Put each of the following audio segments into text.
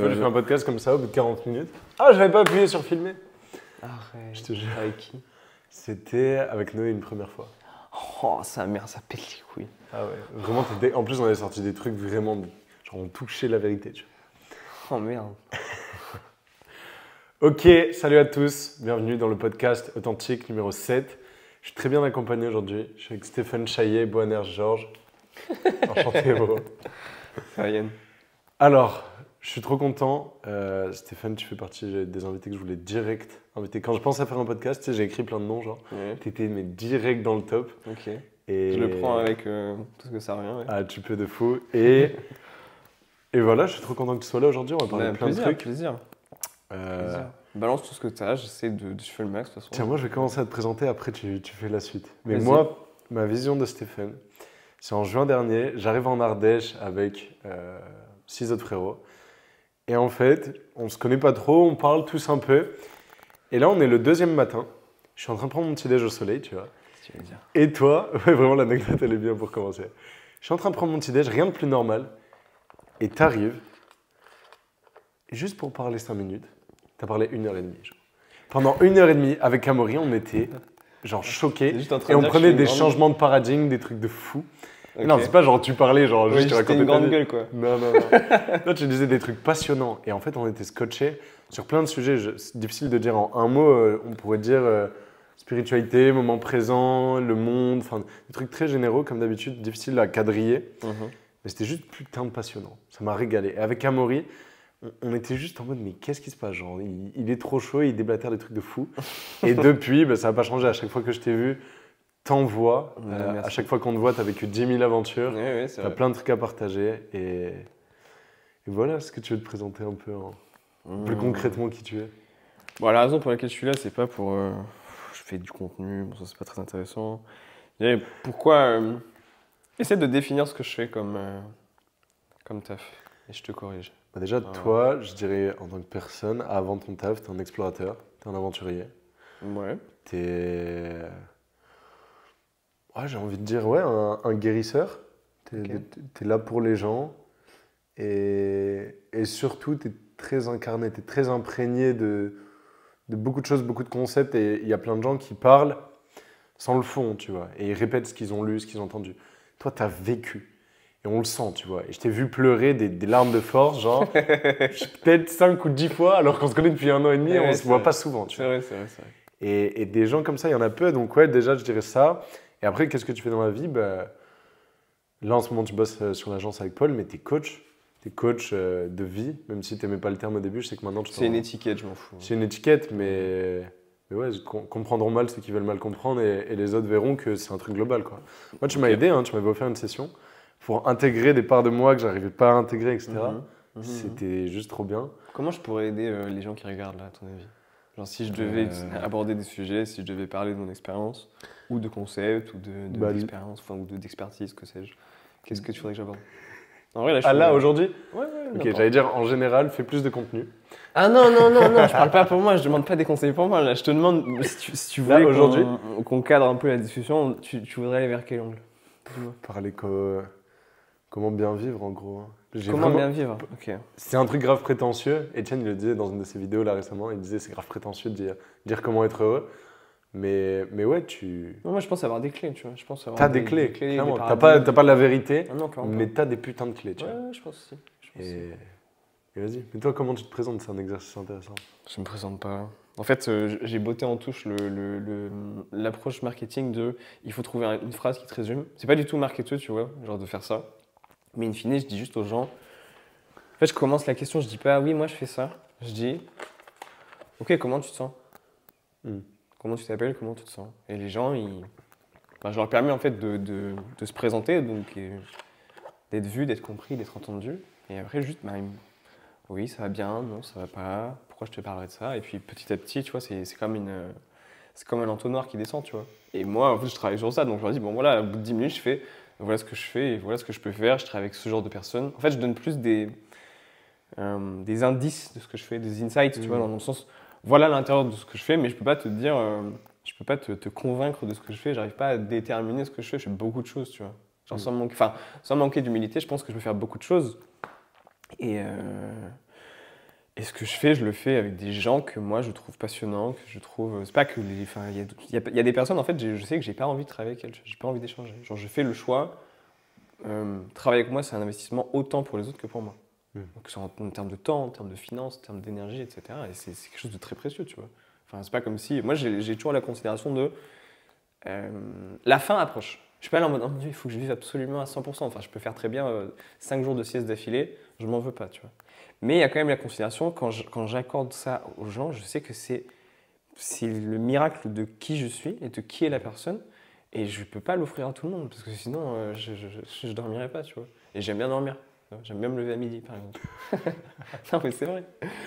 fois, j'ai fait un podcast comme ça au bout de 40 minutes. Ah, j'avais pas appuyé sur filmer. Arrête. Je te jure. Avec qui? C'était avec Noé une première fois. Oh, sa mère, ça pète les couilles. Ah ouais, vraiment, en plus, on avait sorti des trucs vraiment. Genre, on touchait la vérité, tu Oh merde. vois. Ok, salut à tous. Bienvenue dans le podcast Authentique numéro 7. Je suis très bien accompagné aujourd'hui. Je suis avec Stéphane Chaillet, Boaner Georges. Enchanté, bro. Ça va, Yann? Alors, je suis trop content. Stéphane, tu fais partie des invités que je voulais direct inviter. Quand je pense à faire un podcast, tu sais, j'ai écrit plein de noms, genre. Ouais. T'étais mais direct dans le top. Ok. Et... Je le prends avec tout ce que ça revient. Ouais. Ah, tu peux de fou. Et voilà, je suis trop content que tu sois là aujourd'hui. On va parler de plein plaisir, de trucs. plaisir. Euh, Balance tout ce que tu as, j'essaie de faire le max de toute façon. Tiens, moi, je vais commencer à te présenter. Après, tu fais la suite. Mais Vas-y. moi, ma vision de Stéphane, c'est en juin dernier. J'arrive en Ardèche avec 6 autres frérots. Et en fait, on se connaît pas trop, on parle tous un peu. Et là, on est le deuxième matin. Je suis en train de prendre mon petit déj au soleil, tu vois. Si tu veux dire. Et toi, ouais, vraiment, l'anecdote, elle est bien pour commencer. Je suis en train de prendre mon petit déj, rien de plus normal. Et t'arrives, et juste pour parler 5 minutes, t'as parlé 1h30. Genre. Pendant 1h30, avec Amaury, on était genre choqués. T'es juste en train Et de on dire que prenait je suis des une grande- changements de paradigme, des trucs de fou. Ok. Non, c'est pas genre tu parlais, genre Oui, juste tu j'étais racontais une ta grande vie. gueule quoi. Non, non, non. Toi, tu disais des trucs passionnants. Et en fait, on était scotchés sur plein de sujets. C'est difficile de dire en un mot. On pourrait dire spiritualité, moment présent, le monde. Enfin, des trucs très généraux, comme d'habitude, difficiles à quadriller. Mais c'était juste putain de passionnant. Ça m'a régalé. Et avec Amaury, on était juste en mode, mais qu'est-ce qui se passe? Genre, il est trop chaud, il déblatère des trucs de fou. Et depuis, bah, ça n'a pas changé. À chaque fois que je t'ai vu, t'envoies. Ouais, À merci. chaque fois qu'on te voit, t'as vécu 10 000 aventures. Oui, c'est T'as vrai. plein de trucs à partager. Et voilà, est-ce que tu veux te présenter un peu plus concrètement qui tu es? Bon, la raison pour laquelle je suis là, c'est pas pour. Je fais du contenu, bon, ça c'est pas très intéressant. Et pourquoi. Essaie de définir ce que je fais comme taf. Et je te corrige. Bah déjà, Ah. toi, je dirais en tant que personne, avant ton taf, t'es un explorateur, t'es un aventurier. Ouais. T'es. Ouais, j'ai envie de dire, ouais, un guérisseur. Ok. T'es là pour les gens. Et surtout, t'es très incarné, t'es très imprégné de beaucoup de choses, beaucoup de concepts. Et il y a plein de gens qui parlent sans le fond, tu vois. Et ils répètent ce qu'ils ont lu, ce qu'ils ont entendu. Toi, t'as vécu. Et on le sent, tu vois. Et je t'ai vu pleurer des larmes de force, genre, peut-être 5 ou 10 fois, alors qu'on se connaît depuis 1 an et demi et on Ouais, se c'est voit vrai. pas souvent, tu C'est vois. vrai, c'est vrai, c'est vrai. Et des gens comme ça, il y en a peu. Donc, ouais, déjà, je dirais ça. Et après, qu'est-ce que tu fais dans la vie? Bah, là, en ce moment, tu bosses sur l'agence avec Paul, mais t'es coach. T'es coach de vie, même si t'aimais pas le terme au début. Je sais que maintenant, tu C'est une étiquette, je m'en fous. C'est une étiquette, mais ouais, comprendront mal ceux qui veulent mal comprendre et les autres verront que c'est un truc global, quoi. Moi, tu m'as Ok. aidé, hein, tu m'avais offert une session pour intégrer des parts de moi que j'arrivais pas à intégrer, etc. C'était juste trop bien. Comment je pourrais aider les gens qui regardent là, à ton avis? Genre si je devais aborder des sujets, si je devais parler de mon expérience, ou de concepts, ou Bah, d'expérience, enfin, ou d'expertise, que sais-je. Qu'est-ce que tu voudrais que j'aborde? En vrai, là, je Ah suis- là, aujourd'hui? Ouais, ouais, Ok, n'importe. j'allais dire en général, fais plus de contenu. Ah non, non, non, non, je parle pas pour moi, je demande pas des conseils pour moi. Là, je te demande si tu Là, voulais aujourd'hui qu'on cadre un peu la discussion, tu voudrais aller vers quel angle? Dis-moi. Parler comment bien vivre, en gros. Hein. Comment bien vivre? Ok. C'est un truc grave prétentieux. Etienne, il le disait dans une de ses vidéos là récemment. Il disait c'est grave prétentieux de dire comment être heureux. Mais ouais, Non, moi, je pense avoir des clés, tu vois. Je pense avoir t'as des clés, des clairement. paradigmes. T'as pas la vérité, Ah non, clairement pas. mais t'as des putains de clés, tu Ouais, vois. ouais, je pense aussi. Je pense aussi. Et vas-y. Mais toi, comment tu te présentes? C'est un exercice intéressant. Je me présente pas. En fait, j'ai botté en touche l'approche marketing de il faut trouver une phrase qui te résume. C'est pas du tout marketeux, tu vois, genre de faire ça. Mais in fine, je dis juste aux gens. En fait, je commence la question, je dis pas oui, moi je fais ça. Je dis ok, comment tu te sens? Comment tu t'appelles? Comment tu te sens? Et les gens, je leur permets en fait de se présenter, donc d'être vu, d'être compris, d'être entendu. Et après, juste, oui, ça va bien, non, ça va pas. Pourquoi je te parlerais de ça? Et puis petit à petit, tu vois, c'est comme un entonnoir qui descend, tu vois. Et moi, en fait, je travaille sur ça, donc je leur dis, bon voilà, au bout de 10 minutes, je fais, voilà ce que je fais et voilà ce que je peux faire. Je travaille avec ce genre de personnes. En fait, je donne plus des indices de ce que je fais, des insights, tu vois, dans le sens, voilà l'intérieur de ce que je fais, mais je peux pas te dire, je peux pas te convaincre de ce que je fais. J'arrive pas à déterminer ce que je fais. Je fais beaucoup de choses, tu vois. Genre sans manquer d'humilité, je pense que je peux faire beaucoup de choses. Et Et ce que je fais, je le fais avec des gens que moi je trouve passionnants, que je trouve. C'est pas que les. Enfin, il y a des personnes, en fait, je sais que j'ai pas envie de travailler avec elles, j'ai pas envie d'échanger. Genre, je fais le choix. Travailler avec moi, c'est un investissement autant pour les autres que pour moi. Donc, c'est en termes de temps, en termes de finances, en termes d'énergie, etc. Et c'est quelque chose de très précieux, tu vois. Enfin, c'est pas comme si. Moi, j'ai toujours la considération de. La fin approche. Je suis pas là en mode, oh mon Dieu, il faut que je vive absolument à 100%. Enfin, je peux faire très bien 5 jours de sieste d'affilée, je m'en veux pas, tu vois. Mais il y a quand même la considération, quand j'accorde ça aux gens, je sais que c'est le miracle de qui je suis et de qui est la personne. Et je ne peux pas l'offrir à tout le monde, parce que sinon, je ne dormirais pas, tu vois. Et j'aime bien dormir. J'aime bien me lever à midi, par exemple. Non, mais c'est vrai.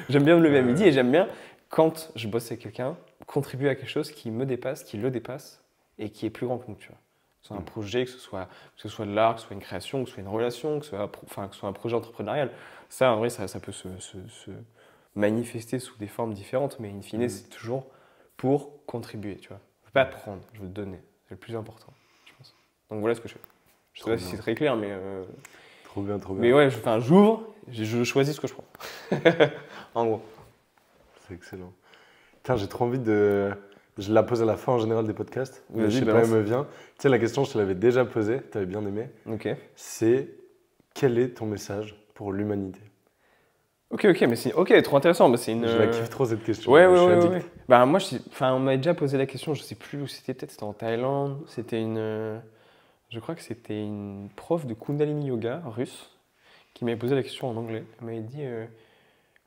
J'aime bien me lever à midi et j'aime bien, quand je bosse avec quelqu'un, contribuer à quelque chose qui me dépasse, qui le dépasse et qui est plus grand que nous, tu vois. Que ce soit un projet, que ce soit de l'art, que ce soit une création, que ce soit une relation, que ce soit un projet entrepreneurial. Ça, en vrai, ça peut se manifester sous des formes différentes, mais in fine, c'est toujours pour contribuer, tu vois. Je veux pas prendre, je veux donner. C'est le plus important, je pense. Donc voilà ce que je fais. Je sais pas si c'est très clair, mais... Trop bien, trop bien. Mais ouais, j'ouvre, je choisis ce que je prends. En gros. C'est excellent. Tiens, j'ai trop envie de... Je la pose à la fin en général des podcasts. Mais je sais pas, elle me vient. Tu sais, la question, je te l'avais déjà posée, tu avais bien aimé. Ok. C'est quel est ton message pour l'humanité? Ok, mais c'est trop intéressant. Bah, c'est une... Je la kiffe trop cette question. Ouais. Bah, moi, on m'avait déjà posé la question, je sais plus où c'était, peut-être c'était en Thaïlande. C'était je crois que c'était une prof de Kundalini Yoga russe qui m'avait posé la question en anglais. Elle m'avait dit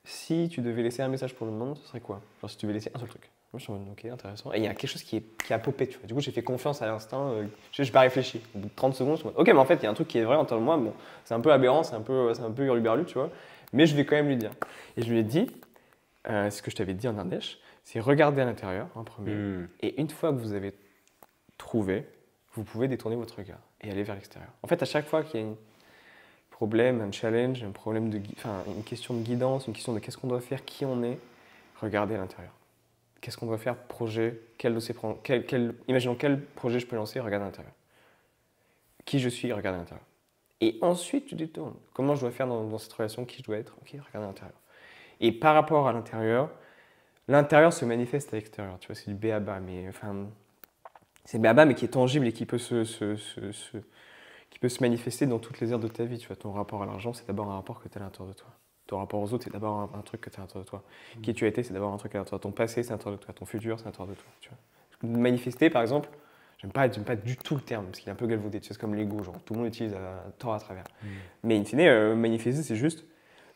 si tu devais laisser un message pour le monde, ce serait quoi? Genre si tu devais laisser un seul truc. Moi, je suis en mode, ok, intéressant. Et il y a quelque chose qui a popé, tu vois. Du coup, j'ai fait confiance à l'instinct. Je n'ai pas réfléchi. Au bout de 30 secondes, je me suis dit, ok, mais en fait, il y a un truc qui est vrai en tant que moi. Bon, c'est un peu aberrant, c'est un peu hurluberlu, tu vois. Mais je vais quand même lui dire. Et je lui ai dit, ce que je t'avais dit en Ardèche, c'est regarder à l'intérieur en premier. Et une fois que vous avez trouvé, vous pouvez détourner votre regard et aller vers l'extérieur. En fait, à chaque fois qu'il y a un problème, un challenge, un problème une question de guidance, une question de qu'est-ce qu'on doit faire, qui on est, regardez à l'intérieur. Qu'est-ce qu'on doit faire, projet, imaginons quel projet je peux lancer, regarde à l'intérieur. Qui je suis, regarde à l'intérieur. Et ensuite, tu détournes. Comment je dois faire dans cette relation, qui je dois être, ok, regarde à l'intérieur. Et par rapport à l'intérieur se manifeste à l'extérieur. Tu vois, c'est du b.a.-ba, mais c'est b.a.-ba, mais qui est tangible et qui peut se manifester dans toutes les aires de ta vie. Tu vois, ton rapport à l'argent, c'est d'abord un rapport que tu as à l'intérieur de toi. Ton rapport aux autres, c'est d'abord un truc que tu as à l'intérieur de toi. Qui tu as été, c'est d'abord un truc à l'intérieur de toi. Ton passé, c'est à l'intérieur de toi. Ton futur, c'est à l'intérieur de toi. Tu vois. Manifester, par exemple, j'aime pas du tout le terme, parce qu'il est un peu galvaudé. Tu sais, c'est comme l'ego, genre tout le monde utilise à tort à travers. Mais in fine, manifester, c'est juste,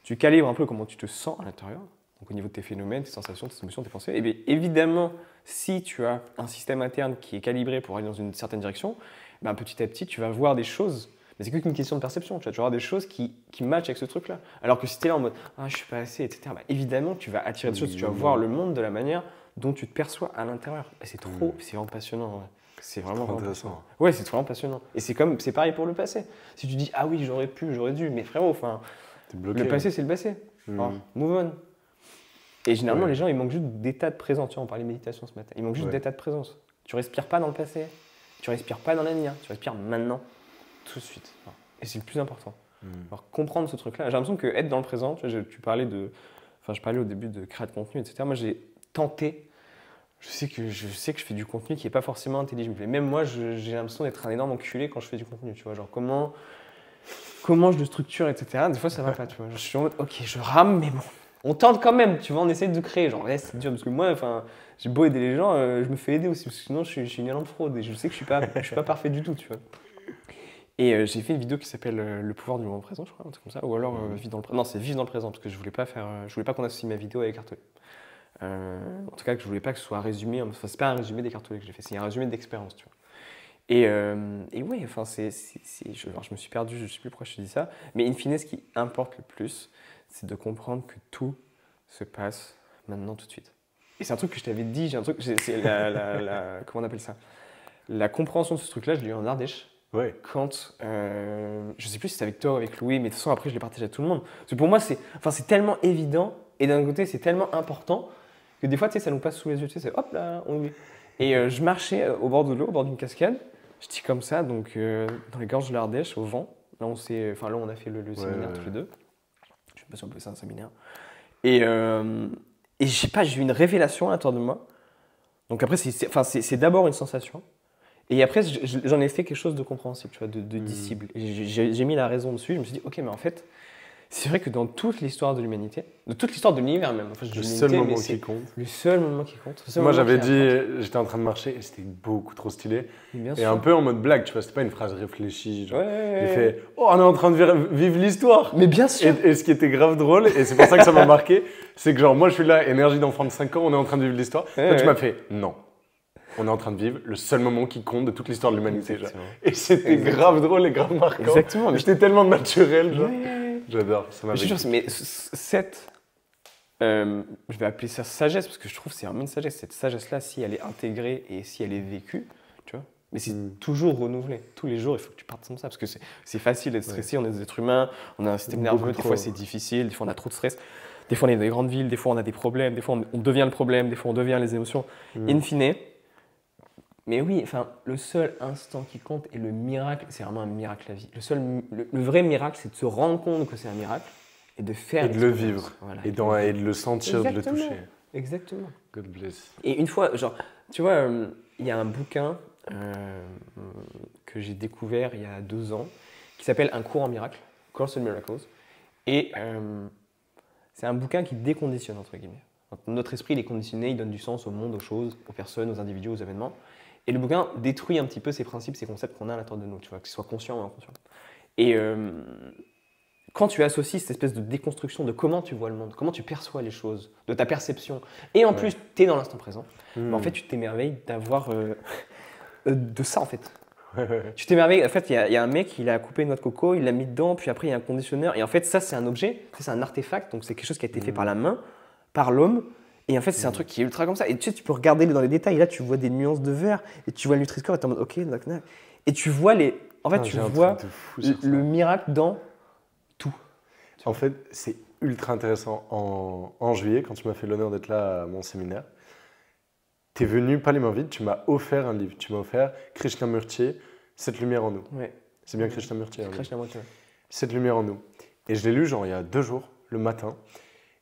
tu calibres un peu comment tu te sens à l'intérieur, donc au niveau de tes phénomènes, tes sensations, tes émotions, tes pensées. Et bien évidemment, si tu as un système interne qui est calibré pour aller dans une certaine direction, ben, petit à petit, tu vas voir des choses. Mais c'est qu'une question de perception. Tu vas voir des choses qui matchent avec ce truc-là. Alors que si tu es là en mode « Ah, je suis pas assez, etc. » bah, évidemment, tu vas attirer des choses. Tu vas voir le monde de la manière dont tu te perçois à l'intérieur. Et c'est vraiment passionnant. Ouais. C'est vraiment passionnant. Ouais, c'est vraiment passionnant. Et c'est pareil pour le passé. Si tu dis « Ah oui, j'aurais pu, j'aurais dû. » Mais frérot, le passé, c'est le passé. Alors, move on. Et généralement, les gens, ils manquent juste d'état de présence. Tu vois, on parlait de méditation ce matin. Ils manquent juste d'état de présence. Tu respires pas dans le passé. Tu respires pas dans l'avenir. Tu respires maintenant. Tout de suite. Et c'est le plus important. Alors, comprendre ce truc-là. J'ai l'impression qu'être dans le présent, tu parlais je parlais au début de créer de contenu, etc. Moi, j'ai tenté. Je sais que je fais du contenu qui n'est pas forcément intelligible. Et même moi, j'ai l'impression d'être un énorme enculé quand je fais du contenu. Tu vois, genre comment je le structure, etc. Des fois, ça va pas. Tu vois. Je suis en mode, ok, je rame, mais bon. On tente quand même, tu vois, on essaie de créer. Genre, c'est dur parce que moi, j'ai beau aider les gens, je me fais aider aussi. Parce que sinon, je suis une énorme fraude. Et je sais que je suis pas parfait du tout, tu vois. Et j'ai fait une vidéo qui s'appelle Le pouvoir du moment présent, je crois, un truc comme ça. Ou alors Vivre dans le présent. Non, c'est Vivre dans le présent, parce que je voulais pas qu'on associe ma vidéo à Eckhart Tolle. En tout cas, que je voulais pas que ce soit un résumé. Enfin, c'est pas un résumé d'Eckhart Tolle que j'ai fait, c'est un résumé d'expérience, tu vois. Et ouais, enfin, je me suis perdu, je sais plus pourquoi je te dis ça. Mais in fine, ce qui importe le plus, c'est de comprendre que tout se passe maintenant, tout de suite. Et c'est un truc que je t'avais dit, c'est comment on appelle ça? La compréhension de ce truc-là, je l'ai eu en Ardèche. Ouais. Quand, je sais plus si c'était avec toi ou avec Louis, mais de toute façon après je l'ai partagé à tout le monde. Parce que pour moi c'est tellement évident et d'un côté c'est tellement important que des fois tu sais ça nous passe sous les yeux, tu sais, c'est hop là on oublie. Et je marchais au bord de l'eau, au bord d'une cascade, je dis comme ça, donc dans les gorges de l'Ardèche, au vent. Là on a fait le séminaire tous les deux. Je sais pas si on peut appeler ça un séminaire. Et je sais pas, j'ai eu une révélation à l'intérieur de moi. Donc après, c'est d'abord une sensation. Et après, j'en ai fait quelque chose de compréhensible, tu vois, de dissible. Et j'ai mis la raison dessus. Je me suis dit, ok, mais en fait, c'est vrai que dans toute l'histoire de l'humanité, de toute l'histoire de l'univers même, en fait, Le seul moment qui compte. Le seul moment qui compte. Moi, j'avais dit, j'étais en train de marcher et c'était beaucoup trop stylé. Et un peu en mode blague, tu vois, c'était pas une phrase réfléchie. Genre, il fait oh, on est en train de vivre l'histoire. Mais bien sûr. Et ce qui était grave drôle, et c'est pour ça que ça m'a marqué, c'est que genre, moi, je suis là, énergie d'enfant de 5 ans, on est en train de vivre l'histoire. Toi, tu m'as fait non. On est en train de vivre le seul moment qui compte de toute l'histoire de l'humanité. Et c'était grave drôle et grave marquant. Exactement. Mais c'était tellement naturel. Genre. J'adore. Ça m'a mais cette. Je vais appeler ça sagesse parce que je trouve que c'est vraiment une sagesse. Cette sagesse-là, si elle est intégrée et si elle est vécue, tu vois, mais c'est toujours renouvelé. Tous les jours, il faut que tu partes comme ça parce que c'est facile d'être stressé. On est des êtres humains, on a un système nerveux. Des fois, c'est difficile. Des fois, on a trop de stress. Des fois, on est dans des grandes villes. Des fois, on a des problèmes. Des fois, on devient le problème. Des fois, on devient les émotions. In fine. Mais oui, enfin, le seul instant qui compte et le miracle, c'est vraiment un miracle la vie. Le vrai miracle, c'est de se rendre compte que c'est un miracle et de faire. Et de le vivre. Voilà, et de le sentir, de le toucher. Exactement. God bless. Et une fois, genre, tu vois, il y a un bouquin que j'ai découvert il y a 2 ans qui s'appelle Un cours en miracle, Course in Miracles. Et c'est un bouquin qui déconditionne, entre guillemets. Notre esprit, il est conditionné, il donne du sens au monde, aux choses, aux personnes, aux individus, aux événements. Et le bouquin détruit un petit peu ces principes, ces concepts qu'on a à l'intérieur de nous, tu vois, que ce soit conscient ou inconscient. Et quand tu associes cette espèce de déconstruction de comment tu vois le monde, comment tu perçois les choses, de ta perception, et en plus, tu es dans l'instant présent, bah, en fait, tu t'émerveilles d'avoir de ça, en fait. Tu t'émerveilles. En fait, il y a un mec, il a coupé une noix de coco, il l'a mis dedans, puis après, il y a un conditionneur. Et en fait, ça, c'est un objet, c'est un artefact, donc c'est quelque chose qui a été fait par la main, par l'homme. Et en fait, c'est un truc qui est ultra comme ça. Et tu sais, tu peux regarder dans les détails. Là, tu vois des nuances de vert. Et tu vois le Nutri-Score et tu es en mode OK, d'accord. Et tu vois En fait, tu vois le miracle dans tout. En fait, c'est ultra intéressant. En juillet, quand tu m'as fait l'honneur d'être là à mon séminaire, tu es venu, pas les mains vides, tu m'as offert un livre. Tu m'as offert Krishnamurti, Cette lumière en nous. Ouais. C'est bien Krishnamurti. Krishnamurti. Cette lumière en nous. Et je l'ai lu genre il y a 2 jours, le matin.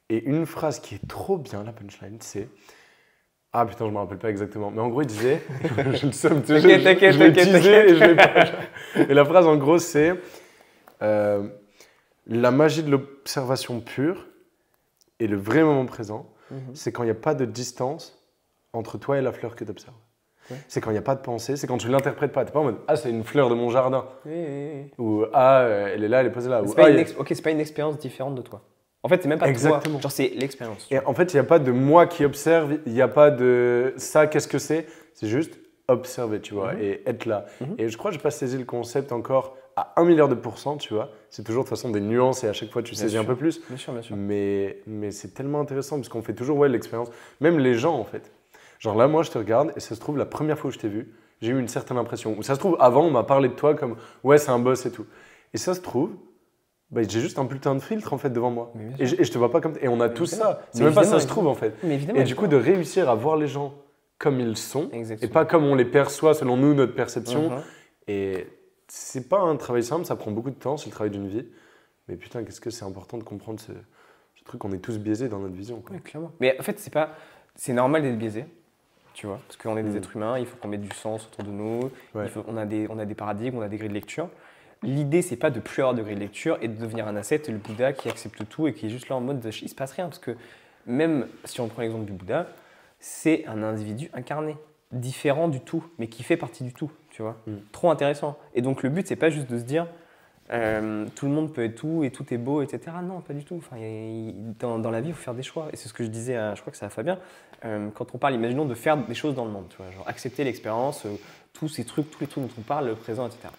Et une phrase qui est trop bien, la punchline, c'est... Ah putain, je me rappelle pas exactement. Mais en gros, il disait... je le somme, tu sais, t'inquiète, je l'ai teasé et je l'ai pas... Et la phrase, en gros, c'est... la magie de l'observation pure et le vrai moment présent, c'est quand il n'y a pas de distance entre toi et la fleur que tu observes. Ouais. C'est quand il n'y a pas de pensée, c'est quand tu ne l'interprètes pas. Tu n'es pas en mode « Ah, c'est une fleur de mon jardin. Oui. » Ou « Ah, elle est là, elle est posée là. » Ok, c'est pas une expérience différente de toi. En fait, c'est même pas exactement. Toi. Genre, c'est l'expérience. Et en fait, il n'y a pas de moi qui observe, il n'y a pas de ça, qu'est-ce que c'est. C'est juste observer, tu vois, et être là. Et je crois que je n'ai pas saisi le concept encore à 1 milliard de %, tu vois. C'est toujours de toute façon des nuances et à chaque fois, tu saisis un peu plus. Bien sûr, bien sûr. Mais c'est tellement intéressant parce qu'on fait toujours l'expérience. Même les gens, en fait. Genre là, moi, je te regarde et ça se trouve, la première fois que je t'ai vu, j'ai eu une certaine impression. Ou ça se trouve, avant, on m'a parlé de toi comme « Ouais, c'est un boss et tout ». Et ça se trouve, bah, j'ai juste un putain de filtre en fait devant moi. Et je te vois pas comme... Et on a tous ça. C'est même pas ça se trouve en fait. Et du coup, de réussir à voir les gens comme ils sont et pas comme on les perçoit selon nous, notre perception. Et c'est pas un travail simple, ça prend beaucoup de temps, c'est le travail d'une vie. Mais putain, qu'est-ce que c'est important de comprendre ce truc qu'on est tous biaisés dans notre vision. Quoi. Oui, clairement. Mais en fait, c'est normal d'être biaisé. Tu vois, parce qu'on est des êtres humains, il faut qu'on mette du sens autour de nous, on a des paradigmes, on a des grilles de lecture. L'idée, c'est pas de plus avoir de grille de lecture et de devenir un ascète, le Bouddha qui accepte tout et qui est juste là en mode il se passe rien. Parce que même si on prend l'exemple du Bouddha, c'est un individu incarné, différent du tout, mais qui fait partie du tout, tu vois. Trop intéressant. Et donc le but, c'est pas juste de se dire tout le monde peut être tout et tout est beau, etc. Non, pas du tout. Enfin, dans la vie, il faut faire des choix. Et c'est ce que je disais, je crois que c'est à Fabien, quand on parle, imaginons de faire des choses dans le monde, tu vois, genre accepter l'expérience, tous les trucs dont on parle, le présent, etc.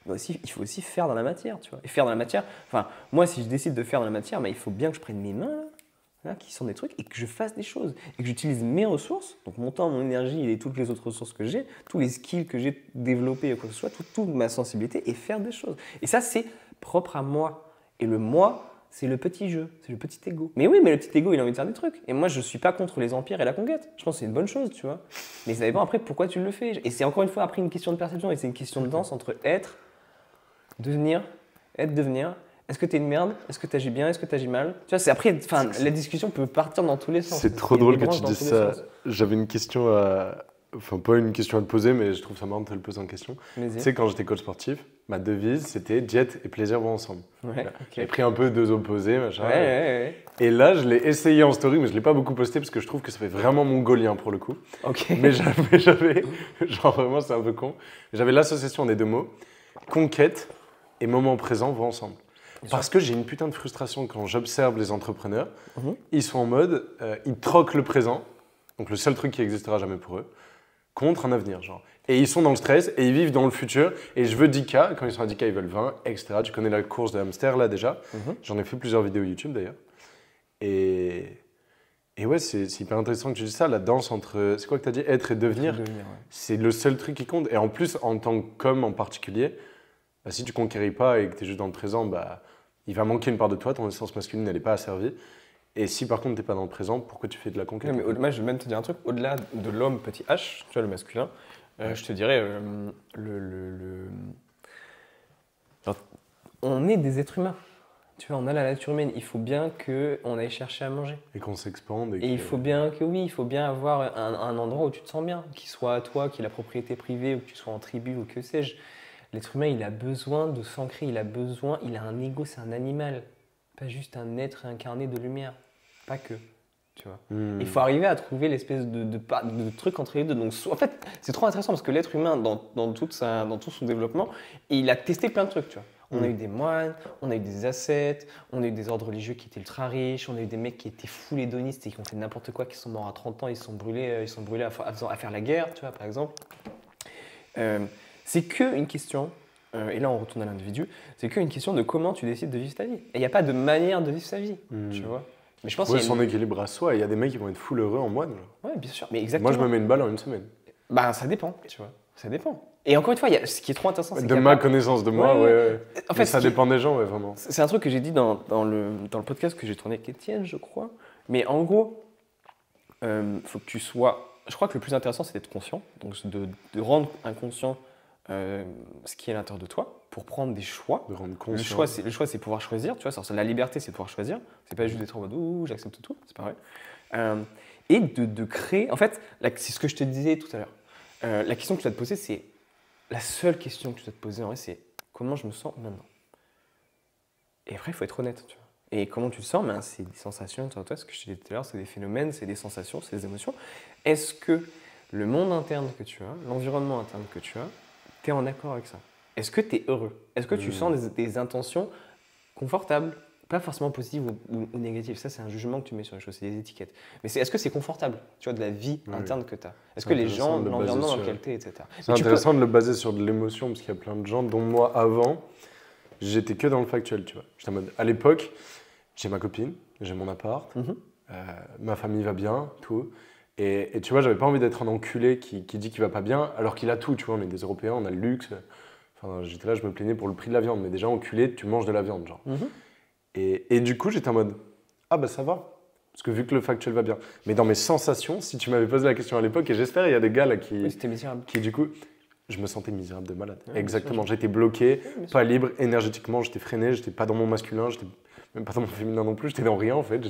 Mais aussi, il faut aussi faire dans la matière, tu vois. Et faire dans la matière, enfin, moi, si je décide de faire dans la matière, il faut bien que je prenne mes mains, là, qui sont des trucs, et que je fasse des choses. Et que j'utilise mes ressources, donc mon temps, mon énergie et toutes les autres ressources que j'ai, tous les skills que j'ai développés, quoi que ce soit, toute ma sensibilité, et faire des choses. Et ça, c'est propre à moi. Et le moi, c'est le petit jeu, c'est le petit ego. Mais oui, mais le petit ego, il a envie de faire des trucs. Et moi, je ne suis pas contre les empires et la conquête. Je pense que c'est une bonne chose, tu vois. Mais ça dépend après pourquoi tu le fais. Et c'est encore une fois après une question de perception, et c'est une question de danse entre être, devenir, être, devenir. Est-ce que t'es une merde? Est-ce que t'agis bien? Est-ce que t'agis mal? Tu vois, c'est après, enfin, la discussion peut partir dans tous les sens. C'est trop drôle que tu dises ça. J'avais une question à. Enfin, pas une question à te poser, mais je trouve ça marrant de te le poser en question. Tu sais, quand j'étais coach sportif, ma devise, c'était diète et plaisir vont ensemble. Ouais, J'ai pris un peu deux opposés, machin. Ouais. Et là, je l'ai essayé en story, mais je ne l'ai pas beaucoup posté parce que je trouve que ça fait vraiment mongolien pour le coup. Ok. Mais j'avais, genre vraiment, c'est un peu con. J'avais l'association des deux mots, conquête et moment présent vont ensemble. Parce que j'ai une putain de frustration quand j'observe les entrepreneurs. Ils sont en mode, ils troquent le présent, donc le seul truc qui existera jamais pour eux, contre un avenir, genre. Et ils sont dans le stress et ils vivent dans le futur. Et je veux 10K, quand ils sont à 10K, ils veulent 20, etc. Tu connais la course de hamster là déjà. J'en ai fait plusieurs vidéos YouTube d'ailleurs. Et ouais, c'est hyper intéressant que tu dis ça, la danse entre, c'est quoi que tu as dit, être et devenir, Ouais. c'est le seul truc qui compte. Et en plus, en tant qu'homme en particulier, bah, si tu ne conquéris pas et que tu es juste dans le présent, bah, il va manquer une part de toi, ton essence masculine, elle n'est pas asservie. Et si par contre tu n'es pas dans le présent, pourquoi tu fais de la conquête? Ouais, mais moi, je vais même te dire un truc, au-delà de l'homme petit h, tu vois, le masculin, je te dirais, genre, on est des êtres humains. Tu vois, on a la nature humaine. Il faut bien qu'on aille chercher à manger. Et qu'on s'expande. Et il faut bien que, oui, il faut bien avoir un endroit où tu te sens bien, qu'il soit à toi, qu'il ait la propriété privée, ou que tu sois en tribu, ou que sais-je. L'être humain, il a besoin de s'ancrer, il a un ego, c'est un animal. Pas juste un être incarné de lumière. Pas que. Tu vois. Il faut arriver à trouver l'espèce de truc entre les deux. Donc, en fait, c'est trop intéressant parce que l'être humain, dans tout son développement, il a testé plein de trucs. Tu vois. On a eu des moines, on a eu des ascètes, on a eu des ordres religieux qui étaient ultra riches, on a eu des mecs qui étaient full hédonistes et qui ont fait n'importe quoi, qui sont morts à 30 ans, ils sont brûlés à faire la guerre, tu vois, par exemple. C'est qu'une question, et là on retourne à l'individu, c'est qu'une question de comment tu décides de vivre ta vie. Et il n'y a pas de manière de vivre sa vie, tu vois. Mais je pense qu'il y a son équilibre à soi. Il y a des mecs qui vont être full heureux en moine. Ouais, bien sûr. Mais exactement. Moi, je me mets une balle en une semaine. Bah, ça dépend, tu vois. Ça dépend. Et encore une fois, ce qui est trop intéressant, c'est de ma connaissance de moi, ouais. En fait, ça dépend des gens, ouais, vraiment. C'est un truc que j'ai dit dans le podcast que j'ai tourné avec Étienne, je crois. Mais en gros, faut que tu sois. Je crois que le plus intéressant, c'est d'être conscient. Donc, de rendre inconscient ce qui est à l'intérieur de toi pour prendre des choix. De rendre conscient. Le choix, c'est pouvoir choisir. Tu vois, la liberté, c'est pouvoir choisir. C'est pas juste d'être en mode ouh, j'accepte tout. C'est pas vrai. Et de créer. En fait, c'est ce que je te disais tout à l'heure. La question que tu dois te poser, c'est. La seule question que tu dois te poser en vrai, c'est comment je me sens maintenant. Et après, il faut être honnête. Tu vois. Et comment tu te sens, c'est des sensations. Tu vois, ce que je te disais tout à l'heure, c'est des phénomènes, c'est des sensations, c'est des émotions. Est-ce que le monde interne que tu as, l'environnement interne que tu as, tu es en accord avec ça? Est-ce que tu es heureux? Est-ce que tu sens des intentions confortables? Pas forcément positives ou négatives. Ça, c'est un jugement que tu mets sur les choses, c'est des étiquettes. Mais est-ce que c'est confortable, tu vois, de la vie interne que tu as? Est-ce que les gens, l'environnement dans lequel tu es, etc. C'est intéressant de le baser sur de l'émotion, parce qu'il y a plein de gens, dont moi, avant, j'étais que dans le factuel, tu vois. J'étais en mode, à l'époque, j'ai ma copine, j'ai mon appart, ma famille va bien, tout. Et tu vois, j'avais pas envie d'être un enculé qui dit qu'il va pas bien, alors qu'il a tout, tu vois. On est des Européens, on a le luxe. Enfin, j'étais là, je me plaignais pour le prix de la viande. Mais déjà, enculé, tu manges de la viande, genre. Et du coup, j'étais en mode, ah bah ça va. Parce que vu que le factuel va bien. Mais dans mes sensations, si tu m'avais posé la question à l'époque, et j'espère il y a des gars là qui... Oui, c'était misérable. Qui du coup, je me sentais misérable de malade. Ouais, exactement, j'étais bloqué, pas libre, énergétiquement, j'étais freiné, j'étais pas dans mon masculin, j'étais même pas dans mon féminin non plus, j'étais dans rien en fait,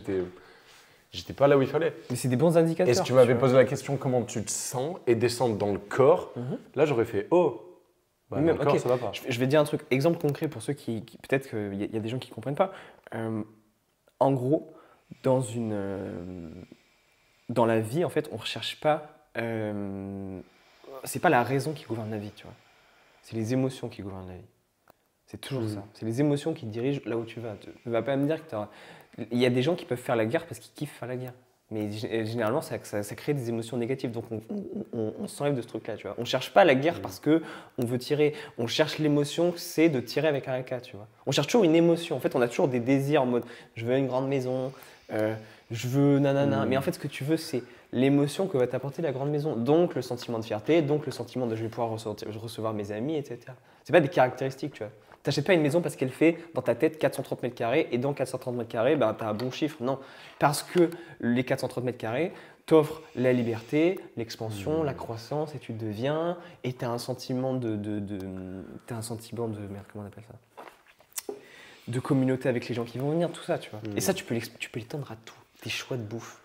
j'étais pas là où il fallait. Mais c'est des bons indicateurs. Et si tu m'avais posé la question comment tu te sens et descendre dans le corps, là j'aurais fait oh. Bah, mais corps, ça va pas. Je vais dire un truc, exemple concret pour ceux qui peut-être qu'il y a des gens qui ne comprennent pas. En gros, dans la vie, en fait, on ne recherche pas. C'est pas la raison qui gouverne la vie, tu vois. C'est les émotions qui gouvernent la vie. C'est toujours ça. C'est les émotions qui te dirigent là où tu vas. Tu ne vas pas me dire que il y a des gens qui peuvent faire la guerre parce qu'ils kiffent faire la guerre. Mais généralement, ça crée des émotions négatives. Donc, on s'enlève de ce truc-là, tu vois. On ne cherche pas la guerre parce qu'on veut tirer. On cherche l'émotion, c'est de tirer avec un AK, tu vois. On cherche toujours une émotion. En fait, on a toujours des désirs en mode « je veux une grande maison, je veux nanana ». Mais en fait, ce que tu veux, c'est l'émotion que va t'apporter la grande maison. Donc, le sentiment de fierté, donc le sentiment de « je vais pouvoir recevoir mes amis », etc. Ce n'est pas des caractéristiques, tu vois. Tu n'achètes pas une maison parce qu'elle fait dans ta tête 430 mètres carrés et dans 430 mètres carrés, ben, tu as un bon chiffre. Non, parce que les 430 mètres carrés t'offrent la liberté, l'expansion, la croissance et tu deviens et tu as un sentiment de merde, comment on appelle ça? de communauté avec les gens qui vont venir, tout ça, tu vois. Mm. Et ça, tu peux l'étendre à tout. Tes choix de bouffe,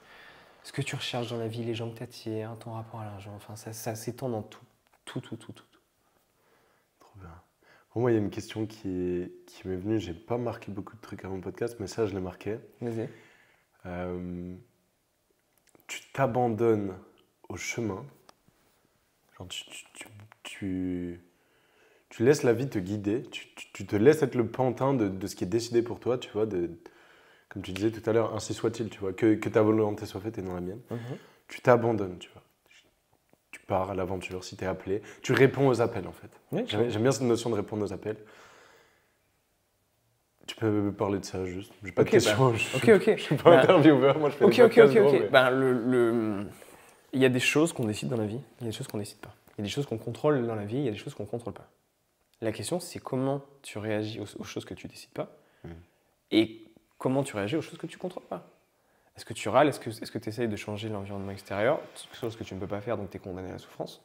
ce que tu recherches dans la vie, les gens que t'attirent, ton rapport à l'argent, enfin, ça s'étend dans tout. Tout. Trop bien. Pour moi, il y a une question qui m'est venue. J'ai pas marqué beaucoup de trucs avant le podcast, mais ça, je l'ai marqué. Vas-y. Tu t'abandonnes au chemin. Genre, tu laisses la vie te guider. Tu te laisses être le pantin de ce qui est décidé pour toi, tu vois. Comme tu disais tout à l'heure, ainsi soit-il, tu vois. Que ta volonté soit faite et non la mienne. Tu t'abandonnes, tu vois. Tu pars à l'aventure si tu es appelé. Tu réponds aux appels, en fait. Oui, J'aime bien cette notion de répondre aux appels. Tu peux parler de ça juste. J'ai pas de questions. Ok. Je suis pas intervieweur, moi je fais des podcasts, gros, mais- Ben, il y a des choses qu'on décide dans la vie, il y a des choses qu'on décide pas. Il y a des choses qu'on contrôle dans la vie, il y a des choses qu'on contrôle pas. La question, c'est comment tu réagis aux choses que tu décides pas et comment tu réagis aux choses que tu contrôles pas. Est-ce que tu râles? Est-ce que tu essayes de changer l'environnement extérieur? Chose que tu ne peux pas faire, donc tu es condamné à la souffrance.